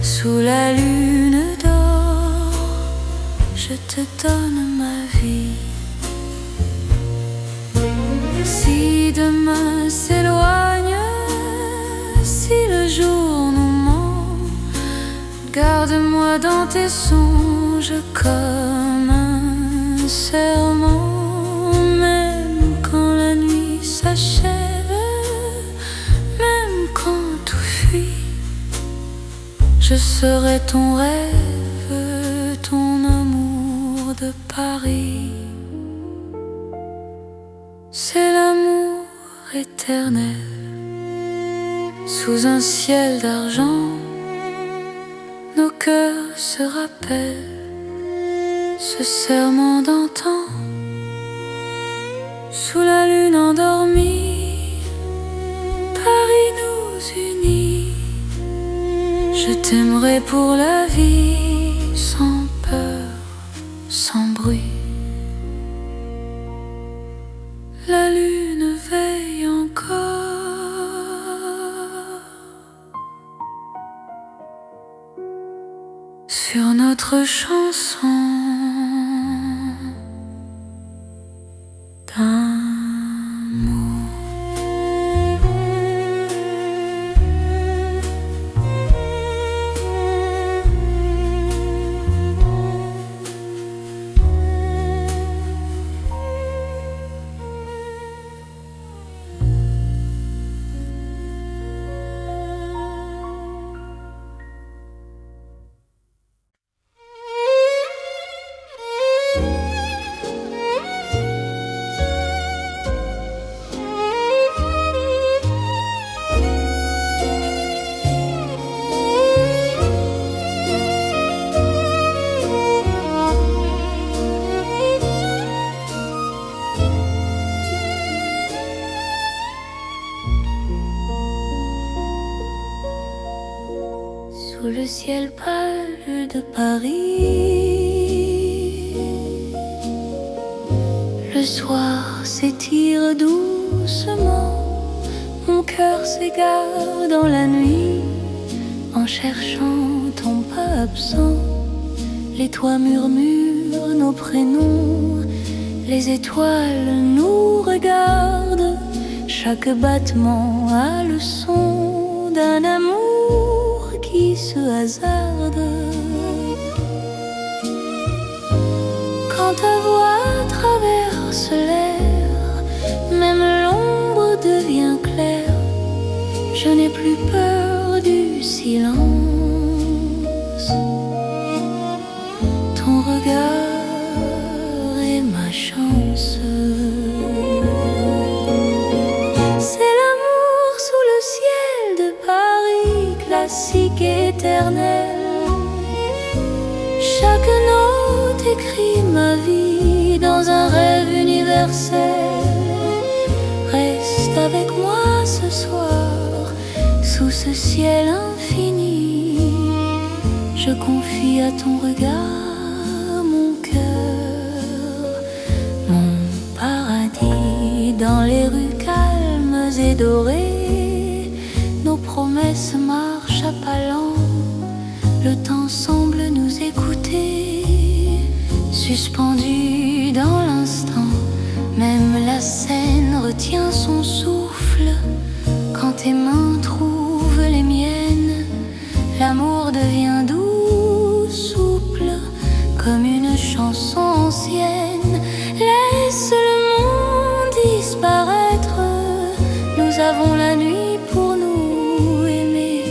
Sous la lune d'or, je te donne ma vie. Si demain s'éloigne, si le jour nous ment, garde-moi dans tes songes comme un serment. Même quand la nuit s'achève, même quand tout fuit, je serai ton rêve, ton amour de Paris. C'est l'amour éternel, sous un ciel d'argent, nos cœurs se rappellent ce serment d'antan. Sous la lune endormie, Paris nous unit. Je t'aimerai pour la vie, sans peur, sans bruit. La lune veille encore sur notre chanson d'amour. Sous le ciel pâle de Paris, le soir s'étire doucement. Mon cœur s'égare dans la nuit en cherchant ton pas absent. Les toits murmurent nos prénoms, les étoiles nous regardent. Chaque battement a le son d'un amour qui se hasarde. Quand ta voix traverse l'air, même l'ombre devient claire. Je n'ai plus peur du silence. Ton regard est ma chance. C'est l'amour sous le ciel de Paris, classique et éternel. Chaque note écrit ma vie dans un rêve universel. Reste avec moi ce soir, sous sous ce ciel infini, je confie à ton regard mon cœur, mon paradis. Dans les rues calmes et dorées, nos promesses marchent à pas lents. Le temps semble nous écouter, suspendu dans l'instant. Même la scène retient son souffle quand tes mains trouvent les miennes. L'amour devient doux, souple, comme une chanson ancienne. Laisse le monde disparaître, nous avons la nuit pour nous aimer.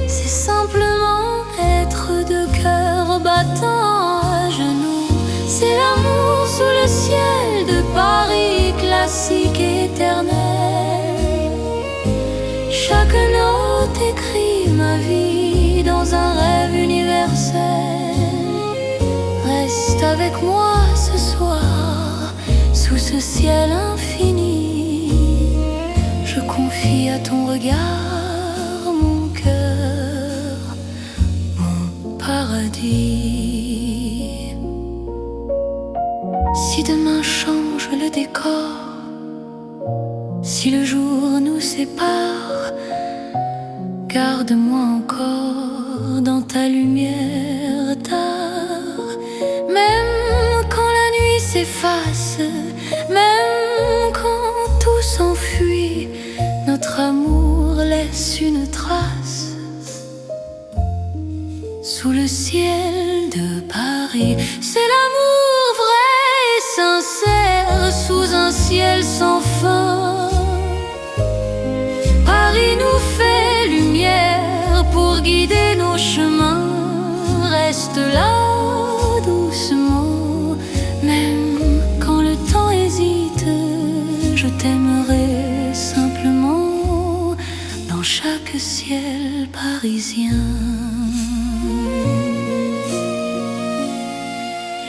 C'est simplement être de cœur battant à genoux. C'est l'amour sous le ciel de Paris, classique et éternel. Chaque note écrit ma vie dans un rêve universel. Reste avec moi ce soir, sous ce ciel infini. Je confie à ton regard mon cœur, mon paradis. Si demain change le décor, si le jour nous sépare, garde-moi encore dans ta lumière tard. Même quand la nuit s'efface, même quand tout s'enfuit, notre amour laisse une trace sous le ciel de Paris. C'est l'amour vrai et sincère sous un ciel sans fin. Paris nous fait lumière pour guider nos chemins. Reste là doucement, même quand le temps hésite. Je t'aimerai simplement dans chaque ciel parisien.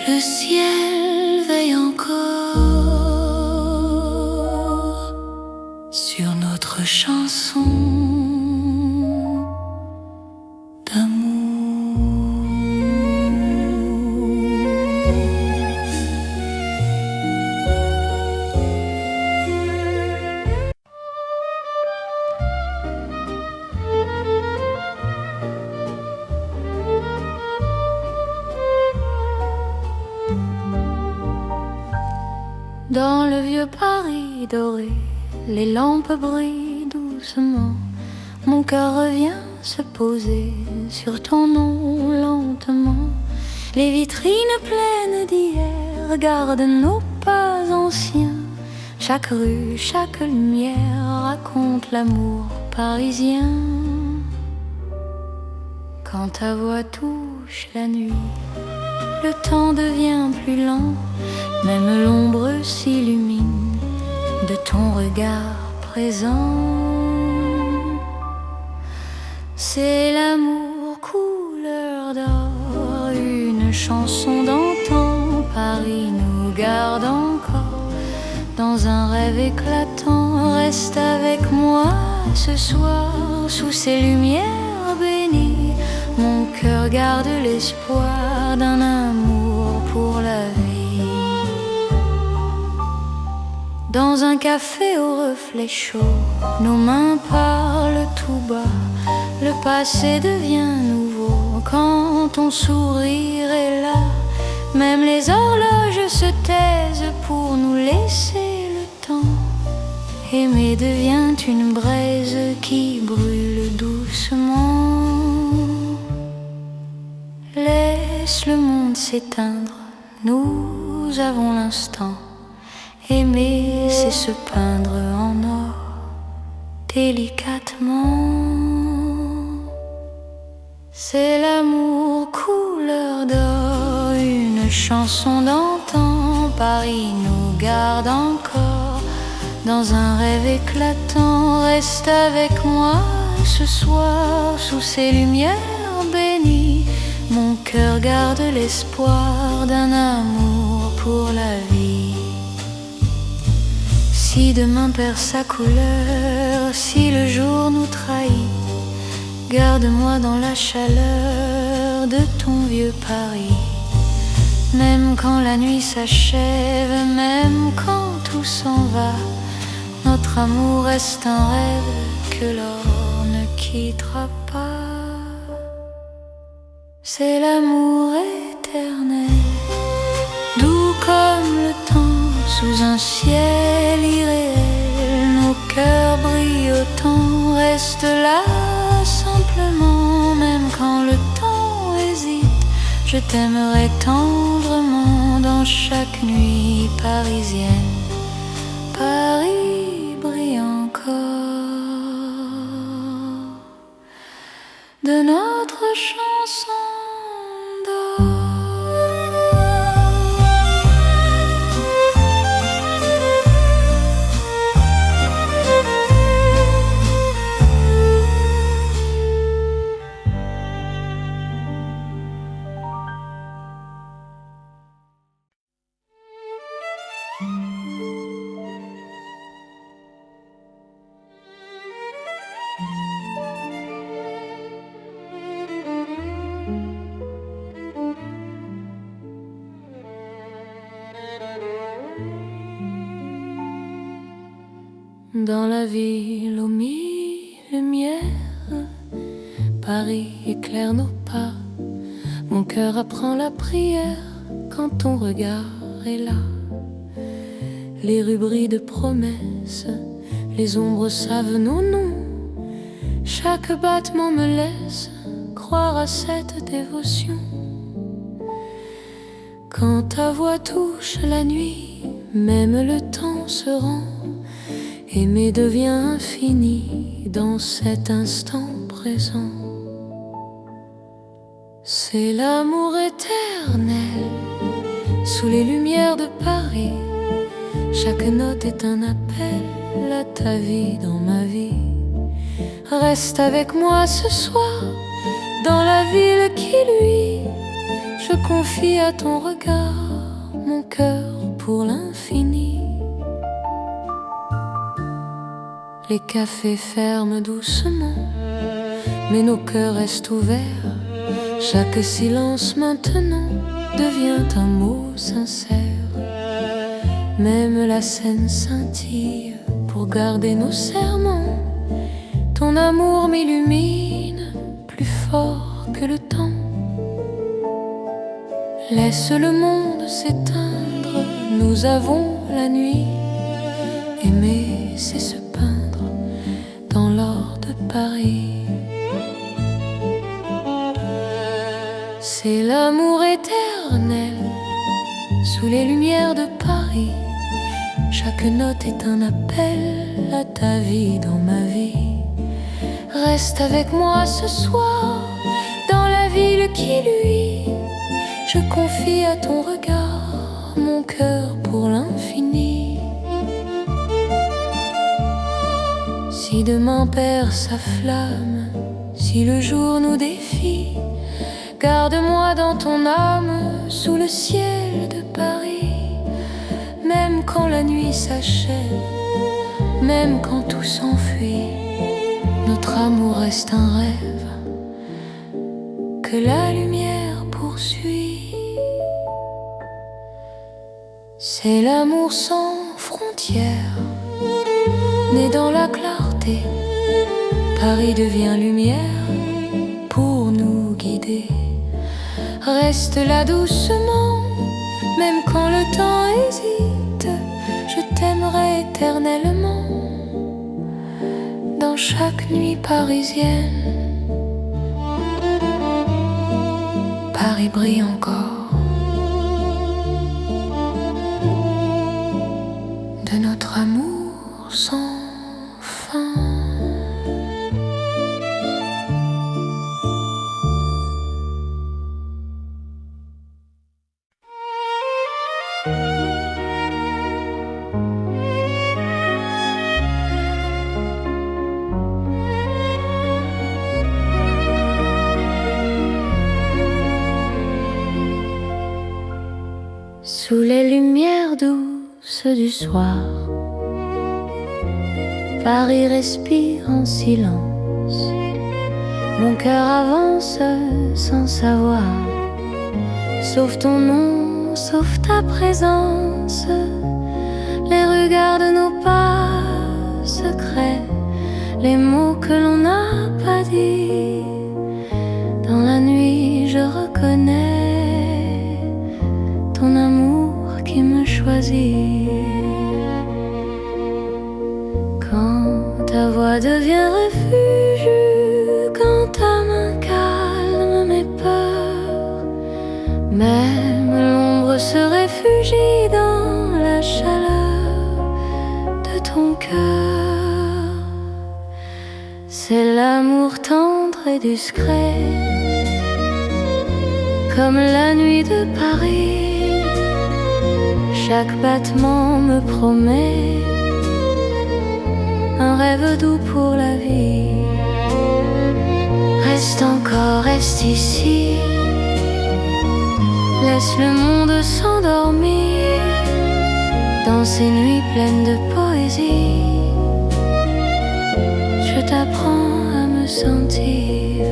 Le ciel veille encore sur notre chanson d'amour. Dans le vieux Paris doré, les lampes brillent doucement. Mon cœur revient se poser sur ton nom lentement. Les vitrines pleines d'hier gardent nos pas anciens. Chaque rue, chaque lumière raconte l'amour parisien. Quand ta voix touche la nuit, le temps devient plus lent. Même l'ombre s'illumine de ton regard présent. C'est l'amour couleur d'or, une chanson d'antan. Paris nous garde encore dans un rêve éclatant. Reste avec moi ce soir sous ces lumières bénies. Mon cœur garde l'espoir d'un amour pour la vie. Dans un café au reflet chaud, nos mains parlent tout bas. Le passé devient nouveau quand ton sourire est là. Même les horloges se taisent pour nous laisser le temps. Aimer devient une braise qui brûle doucement. Laisse le monde s'éteindre, nous avons l'instant. Aimer, c'est se peindre en or, délicatement. C'est l'amour couleur d'or, une chanson d'antan. Paris nous garde encore dans un rêve éclatant. Reste avec moi ce soir sous ces lumières bénies. Mon cœur garde l'espoir d'un amour pour la vie. Si demain perd sa couleur si le jour nous trahit, garde-moi dans la chaleur de ton vieux Paris. Même quand la nuit s'achève, même quand tout s'en va, notre amour reste un rêve que l'or ne quittera pas. C'est l'amour éternel, doux comme le temps sous un ciel irréel. Nos cœurs brillent autant, restent là simplement. Même quand le temps hésite, je t'aimerai tendrement dans chaque nuit parisienne. Paris brille encore de notre chanson d'or. Dans la ville aux mille lumières, Paris éclaire nos pas. Mon cœur apprend la prière quand ton regard est là. Les rues brillent de promesses, les ombres savent nos noms. Chaque battement me laisse croire à cette dévotion. Quand ta voix touche la nuit, même le temps se rend. Aimer devient infini dans cet instant présent. C'est l'amour éternel sous les lumières de Paris. Chaque note est un appel à ta vie dans ma vie. Reste avec moi ce soir dans la ville qui luit. Je confie à ton regard mon cœur pour l'infini. Les cafés ferment doucement, mais nos cœurs restent ouverts. Chaque silence maintenant devient un mot sincère. Même la scène scintille pour garder nos serments. Ton amour m'illumine plus fort que le temps. Laisse le monde s'éteindre, nous avons la nuit. Aimer, c'est se peindre dans l'or de Paris. C'est l'amour éternel sous les lumières de Paris. Chaque note est un appel à ta vie dans ma vie. Reste avec moi ce soir dans la ville qui luit. Je confie à ton regard mon cœur pour l'infini. Si demain perd sa flamme, si le jour nous défie, garde-moi dans ton âme sous le ciel de Paris. Même quand la nuit s'achève, même quand tout s'enfuit, notre amour reste un rêve que la lumière poursuit. C'est l'amour sans frontières, né dans la clarté. Paris devient lumière pour nous guider. Reste là doucement, même quand le temps hésite. Je t'aimerai éternellement dans chaque nuit parisienne. Paris brille encore de notre amour sans fin. Sous les lumières douces du soir, Paris respire en silence. Mon cœur avance sans savoir. Sauf ton nom, sauf ta présence. Les regards de nos pas secrets, les mots que l'on n'a pas dit. Dans la nuit je reconnais ton amour qui me choisit. Quand ta voix devient refuge, quand ta main calme mes peurs, même l'ombre se réfugie dans la chaleur de ton cœur. C'est l'amour tendre et discret, comme la nuit de Paris. Chaque battement me promet un rêve doux pour la vie. Reste encore, reste ici. Laisse le monde s'endormir dans ces nuits pleines de poésie. Je t'apprends à me sentir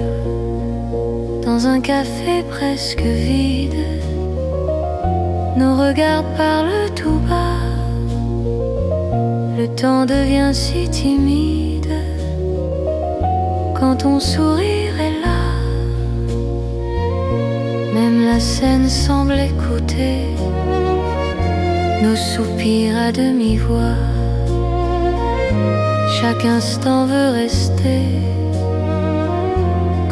dans un café presque vide. Nos regards parlent tout bas. Le temps devient si timide quand ton sourire est là. Même la scène semble écouter nos soupirs à demi-voix. Chaque instant veut rester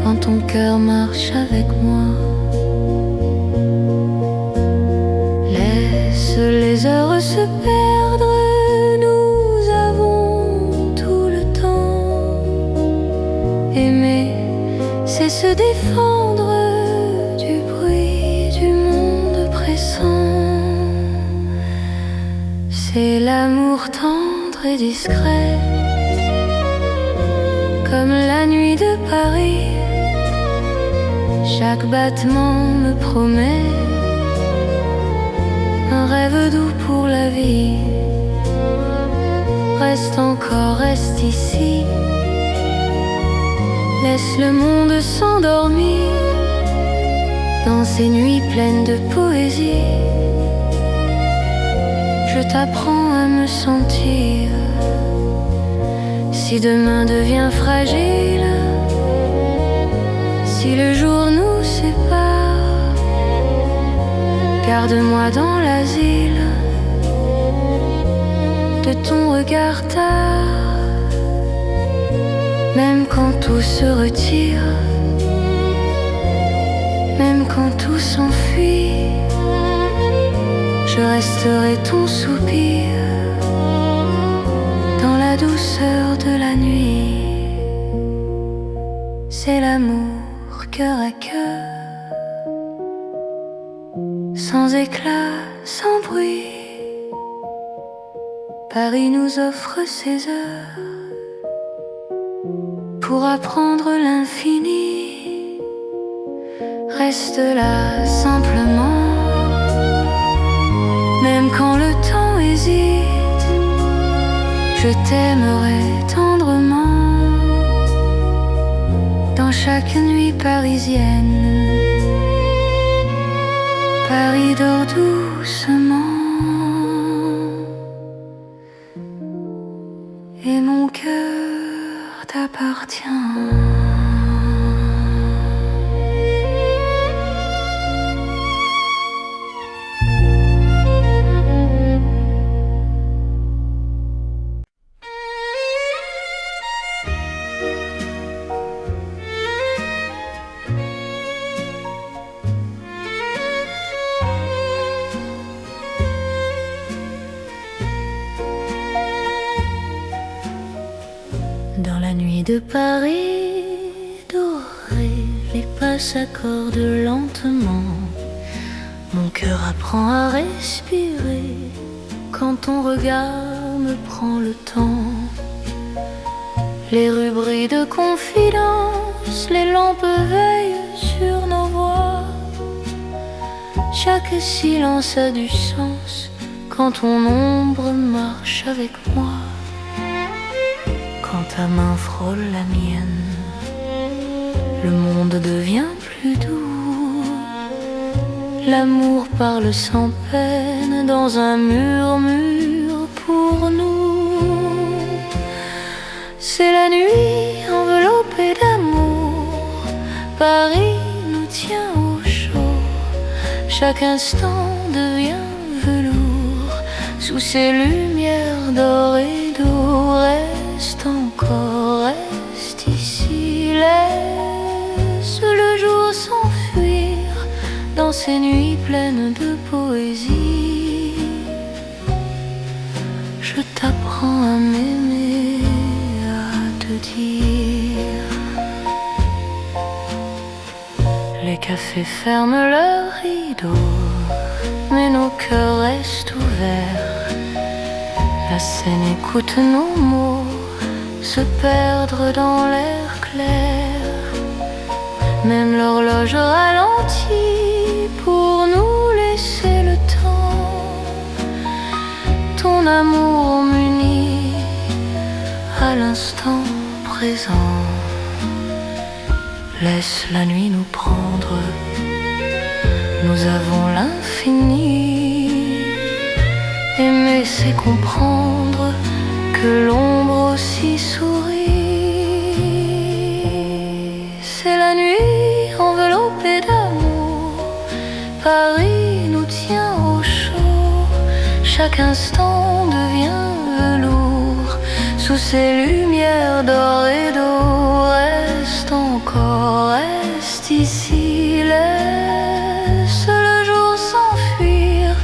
quand ton cœur marche avec moi. Laisse les heures se perdre, nous avons tout le temps. Aimer, c'est se défendre du bruit du monde pressant. C'est l'amour tendre et discret, comme la nuit de Paris. Chaque battement me promet un rêve doux pour la vie. Reste encore, reste ici. Laisse le monde s'endormir dans ces nuits pleines de poésie. Je t'apprends à me sentir. Si demain devient fragile, si le jour nous sépare, garde-moi dans l'asile de ton regard tard. Même quand tout se retire, même quand tout s'enfuit, je resterai ton soupir dans la douceur de la nuit. C'est l'amour cœur à cœur, sans éclat, sans bruit. Paris nous offre ses heures pour apprendre l'infini. Reste là simplement, même quand le temps hésite. Je t'aimerai tendrement dans chaque nuit parisienne. Paris dort doucement et mon cœur t'appartient. Dans la nuit de Paris dorée, les pas s'accordent lentement. Mon cœur apprend à respirer quand ton regard me prend le temps. Les rues brillent de confidence, les lampes veillent sur nos voix. Chaque silence a du sens quand ton ombre marche avec moi. ta main frôle la mienne, le monde devient plus doux. L'amour parle sans peine dans un murmure pour nous. C'est la nuit enveloppée d'amour, Paris nous tient au chaud. Chaque instant devient velours sous ces lumières d'or et d'eau. Reste encore, reste ici, laisse le jour s'enfuir dans ces nuits pleines de poésie. Je t'apprends à m'aimer, à te dire. Les cafés ferment leurs rideaux, mais nos cœurs restent ouverts. La scène écoute nos mots se perdre dans l'air clair. Même l'horloge ralentit pour nous laisser le temps. Ton amour m'unit à l'instant présent. Laisse la nuit nous prendre, nous avons l'infini. Aimer c'est comprendre que l'ombre aussi sourit. C'est la nuit enveloppée d'amour, Paris nous tient au chaud. Chaque instant devient velours sous ces lumières d'or et d'eau. Reste encore, reste ici, laisse le jour s'enfuir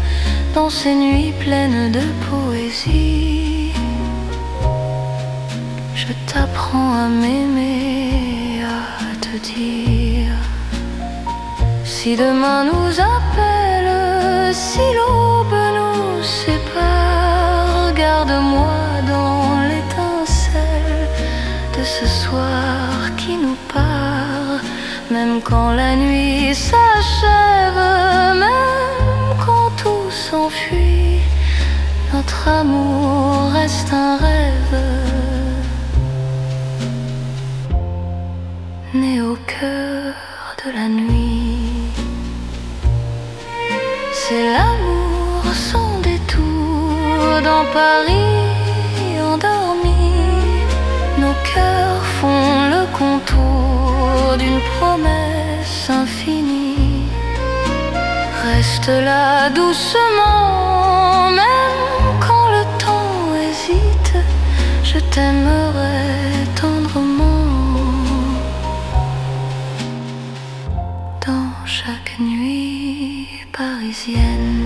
dans ces nuits pleines de poésie. Je t'apprends à m'aimer, à te dire. Si demain nous appelle, si l'aube nous sépare, garde-moi dans l'étincelle de ce soir qui nous part. Même quand la nuit s'achève, même quand tout s'enfuit, notre amour reste un rêve né au cœur de la nuit. C'est l'amour sans détour dans Paris endormi. Nos cœurs font le contour d'une promesse infinie. Reste là doucement, même quand le temps hésite. Je t'aimerai tendrement dans chaque nuit parisienne.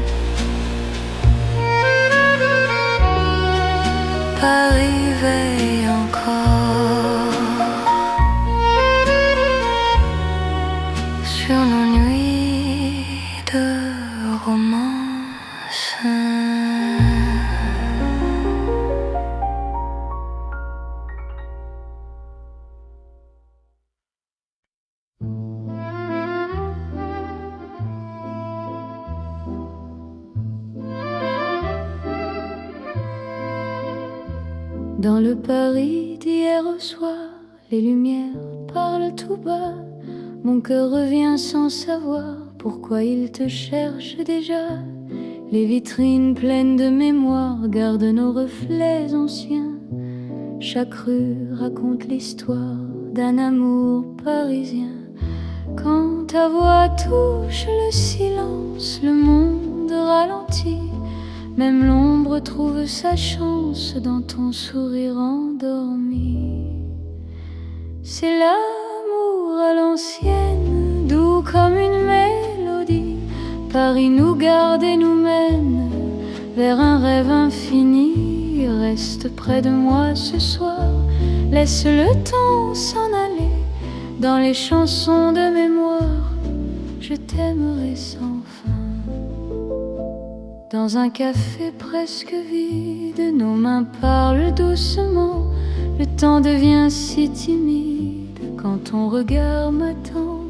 Paris veille encore sur nos nuits de romance. Dans le Paris d'hier au soir, les lumières parlent tout bas. Mon cœur revient sans savoir pourquoi il te cherche déjà. Les vitrines pleines de mémoire gardent nos reflets anciens. Chaque rue raconte l'histoire d'un amour parisien. Quand ta voix touche le silence, le monde ralentit. Même l'ombre trouve sa chance dans ton sourire endormi. C'est l'amour à l'ancienne, doux comme une mélodie. Paris nous garde et nous mène vers un rêve infini. Reste près de moi ce soir, laisse le temps s'en aller. Dans les chansons de mémoire, je t'aimerai sans fin. Dans un café presque vide, nos mains parlent doucement. Le temps devient si timide quand ton regard m'attend.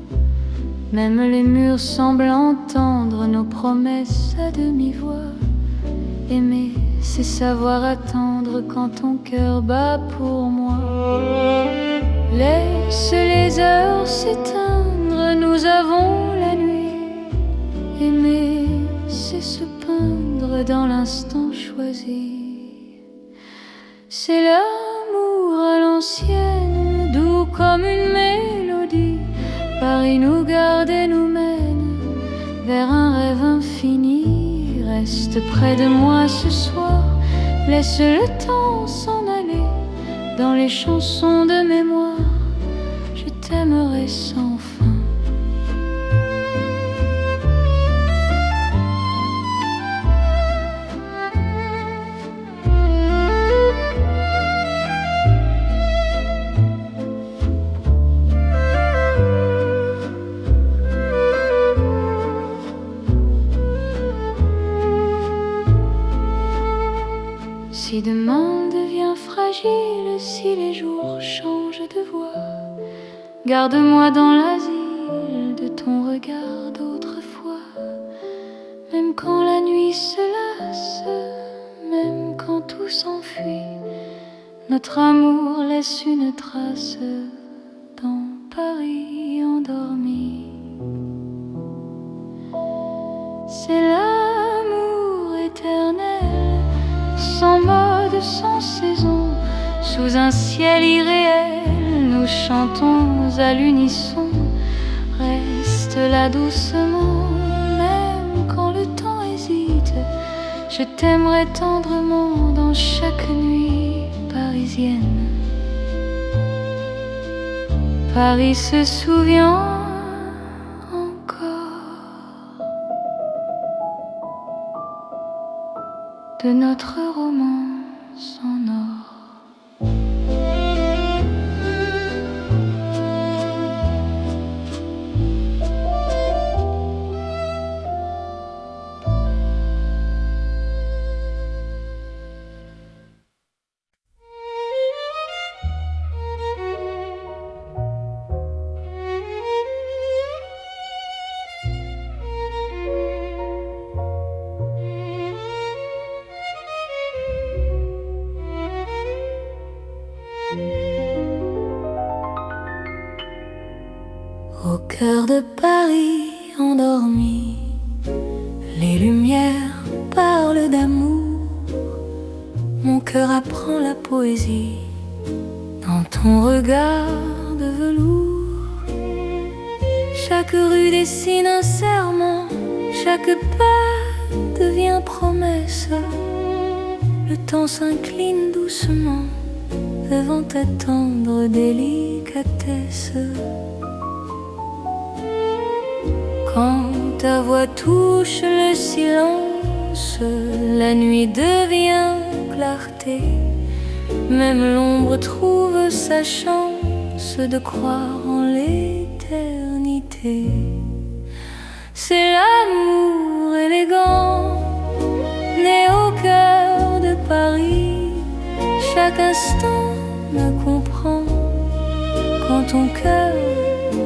Même les murs semblent entendre nos promesses à demi-voix. Aimer, c'est savoir attendre quand ton cœur bat pour moi. Laisse les heures s'éteindre, nous avons la nuit. Aimer, c'est se peindre dans l'instant choisi. C'est l'amour à l'ancienne, doux comme une mélodie. Paris nous garde et nous mène vers un rêve infini. Reste près de moi ce soir, laisse le temps s'en aller. Dans les chansons de mémoire, je t'aimerai sans fin. Si demain devient fragile, si les jours changent de voix, garde-moi dans l'asile de ton regard d'autrefois. Même quand la nuit se lasse, même quand tout s'enfuit, notre amour laisse une trace dans Paris endormi. C'est l'amour éternel, sans mode, sans saison, sous un ciel irréel, nous chantons à l'unisson. Reste là doucement, même quand le temps hésite. Je t'aimerai tendrement dans chaque nuit parisienne. Paris se souvient de notre romance en or. Au cœur de Paris endormi, les lumières parlent d'amour. Mon cœur apprend la poésie dans ton regard de velours. Chaque rue dessine un serment, chaque pas devient promesse. Le temps s'incline doucement devant ta tendre délicatesse. Quand ta voix touche le silence, la nuit devient clarté. Même l'ombre trouve sa chance de croire en l'éternité. C'est l'amour élégant, né au cœur de Paris. Chaque instant me comprend quand ton cœur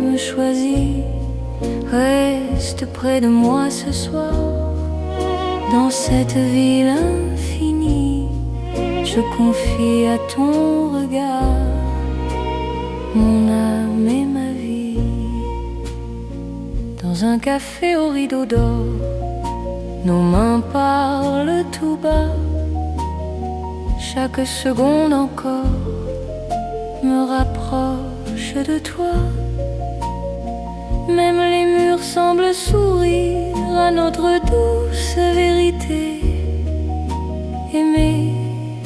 me choisit. Reste près de moi ce soir, dans cette ville infinie. Je confie à ton regard mon âme et ma vie. Dans un café au rideau d'or, nos mains parlent tout bas. Chaque seconde encore me rapproche de toi. Même les murs semblent sourire à notre douce vérité. Aimer,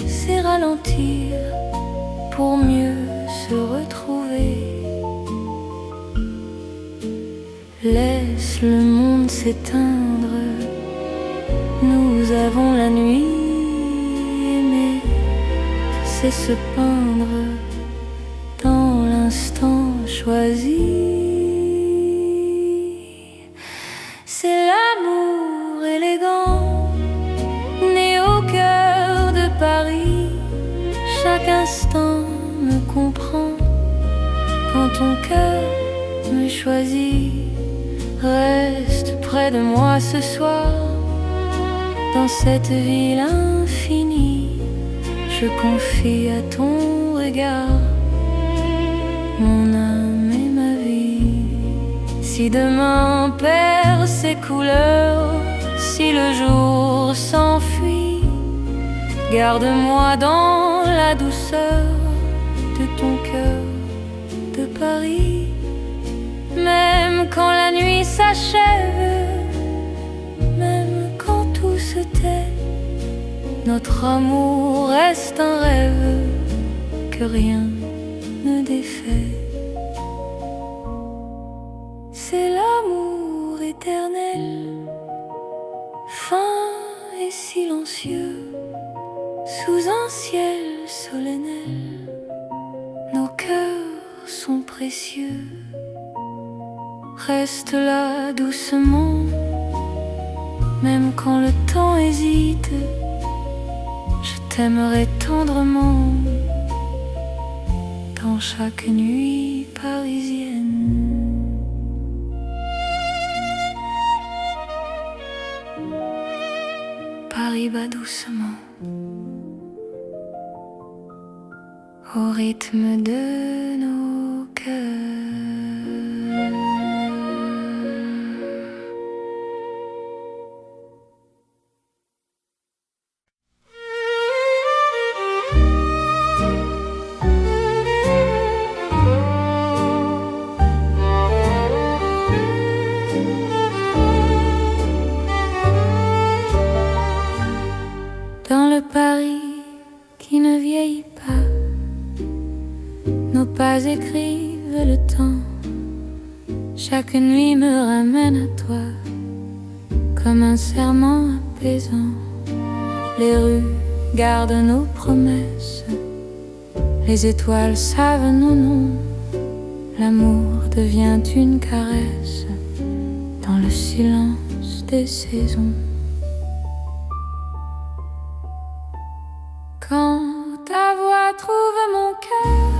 c'est ralentir pour mieux se retrouver. Laisse le monde s'éteindre, nous avons la nuit. Aimer, c'est se peindre dans l'instant choisi. C'est l'amour élégant, né au cœur de Paris. Chaque instant me comprend quand ton cœur me choisit. Reste près de moi ce soir, Dans cette ville infinie, je confie à ton regard mon âme et ma vie. Si demain perd ses couleurs, si le jour s'enfuit, garde-moi dans la douceur de ton cœur de Paris. Même quand la nuit s'achève, même quand tout se tait, notre amour reste un rêve que rien ne défait. C'est l'amour éternel, fin et silencieux, sous un ciel solennel, nos cœurs sont précieux. Reste là doucement, même quand le temps hésite, je t'aimerai tendrement dans chaque nuit parisienne. Paris bat doucement au rythme de nos cœurs. Dans le Paris qui ne vieillit pas, nos pas écrivent le temps. Chaque nuit me ramène à toi, comme un serment apaisant. Les rues gardent nos promesses, les étoiles savent nos noms. L'amour devient une caresse dans le silence des saisons. Quand ta voix trouve mon cœur,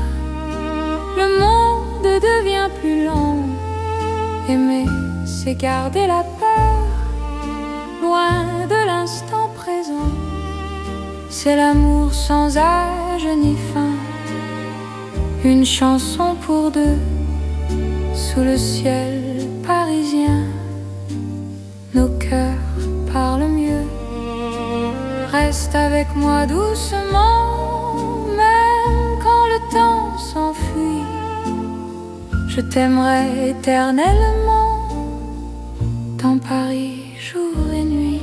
le monde devient plus lent. Aimer, c'est garder la peur, loin de l'instant présent. C'est l'amour sans âge ni fin, une chanson pour deux, sous le ciel parisien. Nos cœurs parlent mieux. Reste avec moi doucement, même quand le temps s'enfuit. Je t'aimerai éternellement, dans Paris, jour et nuit.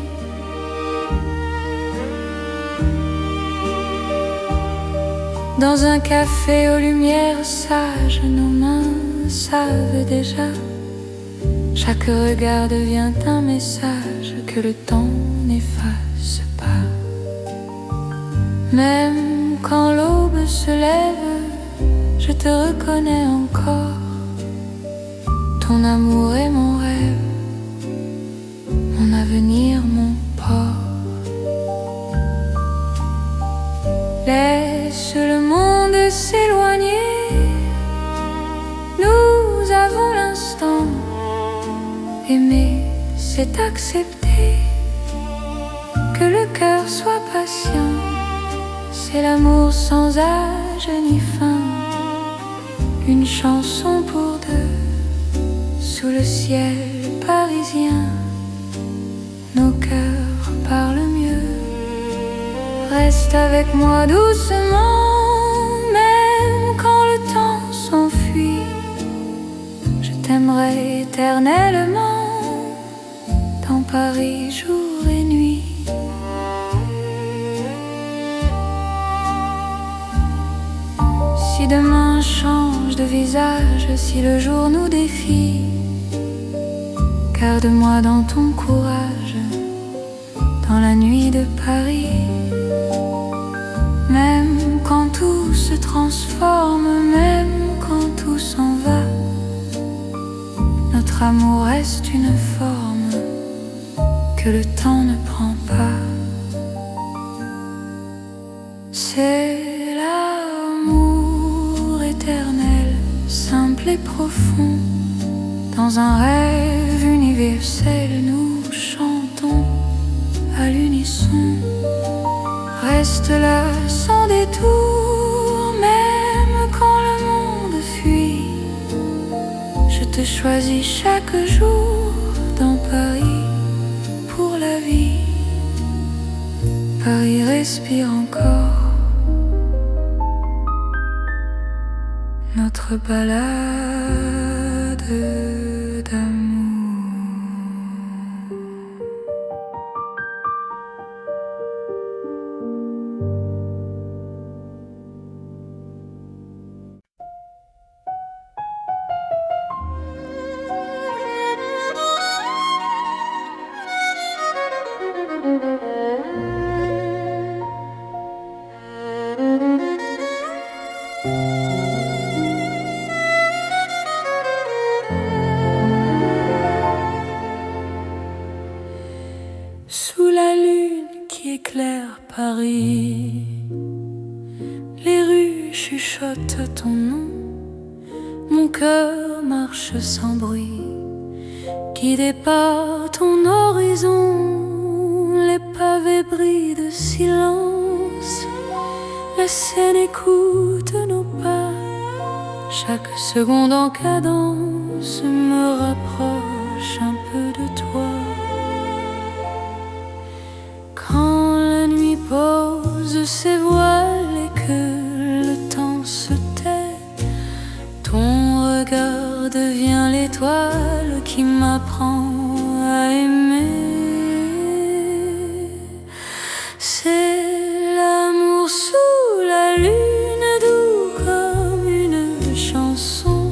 Dans un café aux lumières sages, nos mains savent déjà. Chaque regard devient un message que le temps n'efface pas. Même quand l'aube se lève, je te reconnais encore. Ton amour est mon rêve, mon avenir, mon port. Laisse le monde s'éloigner, nous avons l'instant. Aimer, c'est accepter que le cœur soit patient. C'est l'amour sans âge ni fin, une chanson pour deux, sous le ciel parisien. Nos cœurs parlent mieux. Reste avec moi doucement, même quand le temps s'enfuit. Je t'aimerai éternellement, dans Paris jour et nuit. Si demain change de visage, si le jour nous défie, garde-moi dans ton courage, dans la nuit de Paris. Même quand tout se transforme, même quand tout s'en va, notre amour reste une forme que le temps ne prend pas. C'est l'amour éternel, simple et profond. Dans un rêve universel, nous chantons à l'unité. unisson. Reste là sans détour, même quand le monde fuit. Je te choisis chaque jour dans Paris pour la vie. Paris respire encore notre balade d'amour. Sous la lune qui éclaire Paris, les rues chuchotent ton nom. Mon cœur marche sans bruit, guidé par ton horizon. Les pavés brillent de silence, la Seine écoute nos pas. Chaque seconde en cadence me rapproche un peu de toi. Quand la nuit pose ses voiles et que le temps se tait, ton regard devient l'étoile qui m'apprend à aimer. C'est l'amour sous la lune, doux comme une chanson.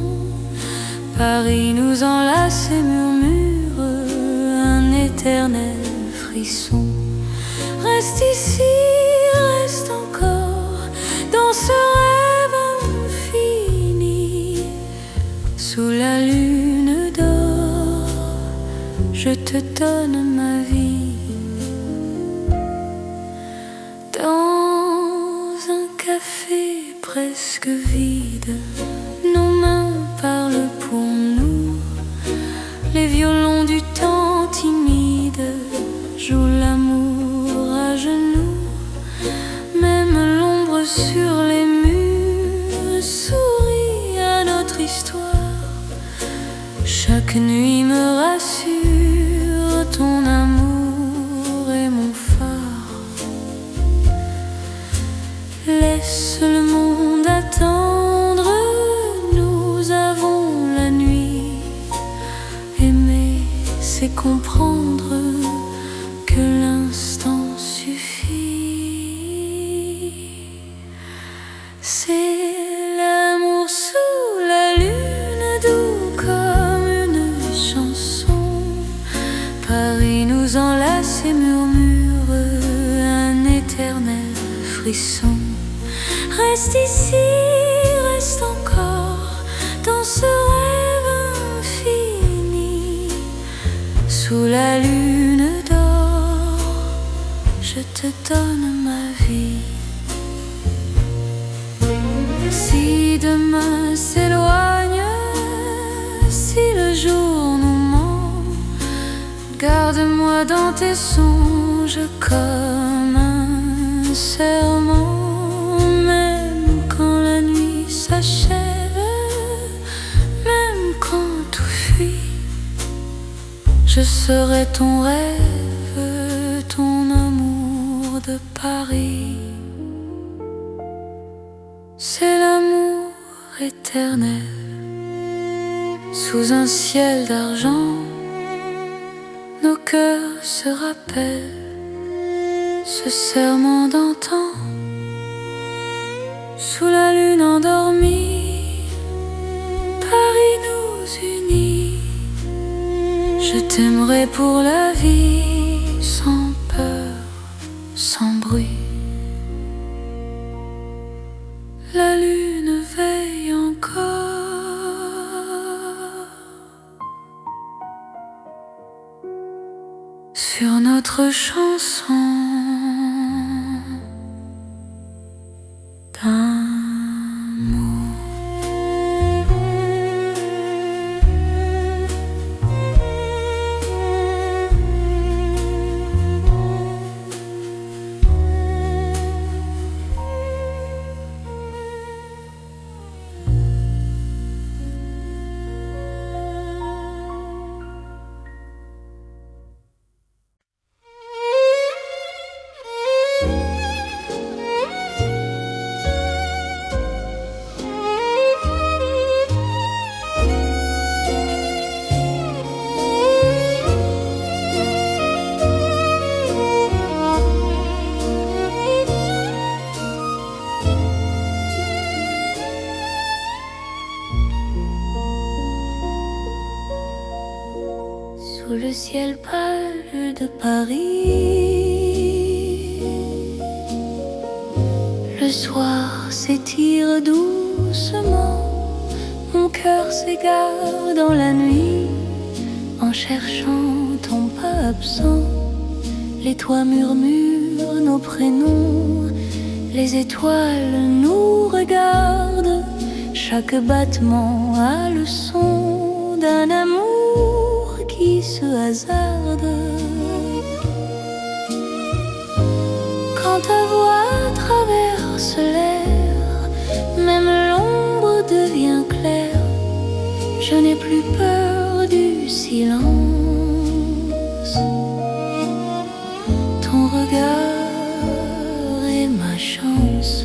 Paris nous enlace et murmure un éternel frisson. Reste ici, reste encore dans ce rêve infini. Sous la lune d'or, je te donne ma vie. Dans un café presque vide, nos mains parlent pour nous. Les violons du temps timide jouent l'amour à genoux. Même l'ombre sur les murs sourit à notre histoire. Chaque nuit me rassure, ton amour est mon phare. Laisse le monde attendre, nous avons la nuit. Aimer, c'est comprendre que l'instant suffit. C'est l'amour sous la lune, doux comme une chanson. Paris nous enlace et murmure un éternel frisson. Reste ici, reste encore dans ce rêve infini. Sous la lune d'or, je te donne ma vie. Si demain s'éloigne, si le jour nous ment, garde-moi dans tes songes comme un serment. Même quand la nuit s'achève, même quand tout fuit, je serai ton rêve, ton amour de Paris. C'est l'amour éternel, sous un ciel d'argent. Nos cœurs se rappellent ce serment d'antan. Sous la lune endormie, Paris nous unit. Je t'aimerai pour la vie, sans peur, sans bruit. La lune veille encore sur notre chanson d'amour. sous le ciel pâle de Paris. Le soir s'étire doucement, mon cœur s'égare dans la nuit, en cherchant ton pas absent. Les toits murmurent nos prénoms, les étoiles nous regardent. Chaque battement a le son d'un amour qui se hasarde. Quand ta voix traverse l'air, même l'ombre devient claire. Je n'ai plus peur du silence. Ton regard est ma chance.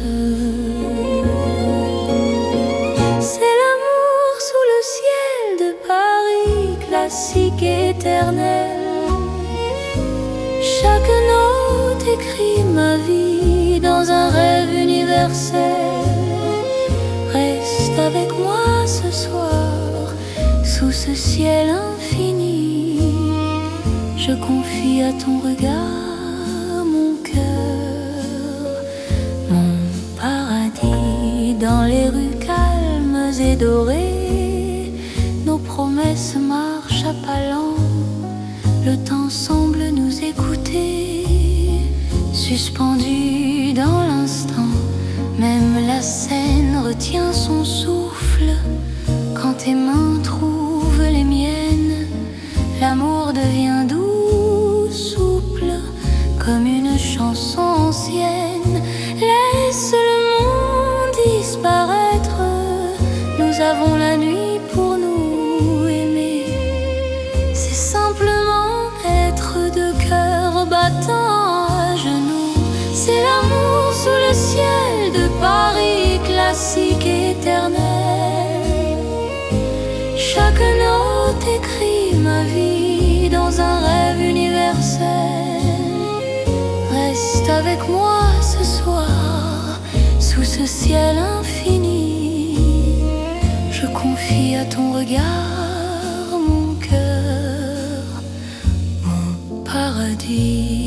C'est l'amour sous le ciel de Paris, classique et éternel. Chaque note écrit ma vie dans un rêve universel. Reste avec moi ce soir, sous ce ciel infini. Je confie à ton regard mon cœur, mon paradis. Dans les rues calmes et dorées, nos promesses marchent à pas lents. Le temps semble nous écouter, suspendu dans l'instant. Même la scène retient son souffle quand tes mains trouvent les miennes. L'amour devient doux, souple, comme une chanson ancienne. Laisse le monde disparaître, nous avons la nuit pour nous aimer. C'est simplement être deux cœurs battant à genoux. C'est l'amour sous le ciel de Paris, classique et éternel. Chaque note écrit ma vie dans un rêve universel. Reste avec moi ce soir, sous ce ciel infini. Je confie à ton regard mon cœur, mon paradis.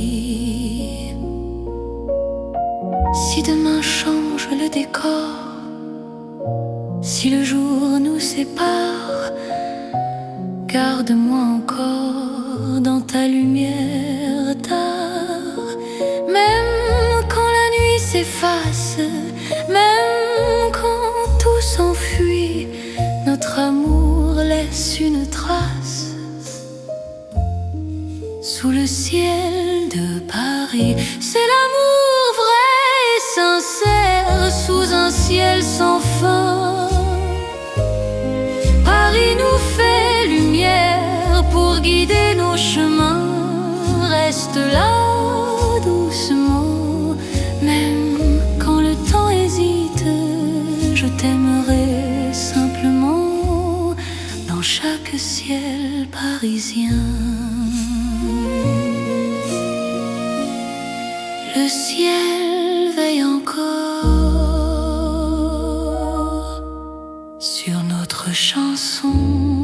Si demain change le décor, si le jour nous sépare, garde-moi encore dans ta lumière tard. Même quand la nuit s'efface, même quand tout s'enfuit, notre amour laisse une trace sous le ciel de Paris. C'est l'amour vrai et sincère sous un ciel sans fin. Paris nous fait lumière pour guider nos chemins. Reste là doucement, même quand le temps hésite. Je t'aimerai simplement dans chaque ciel parisien. Le ciel veille encore sur notre chanson.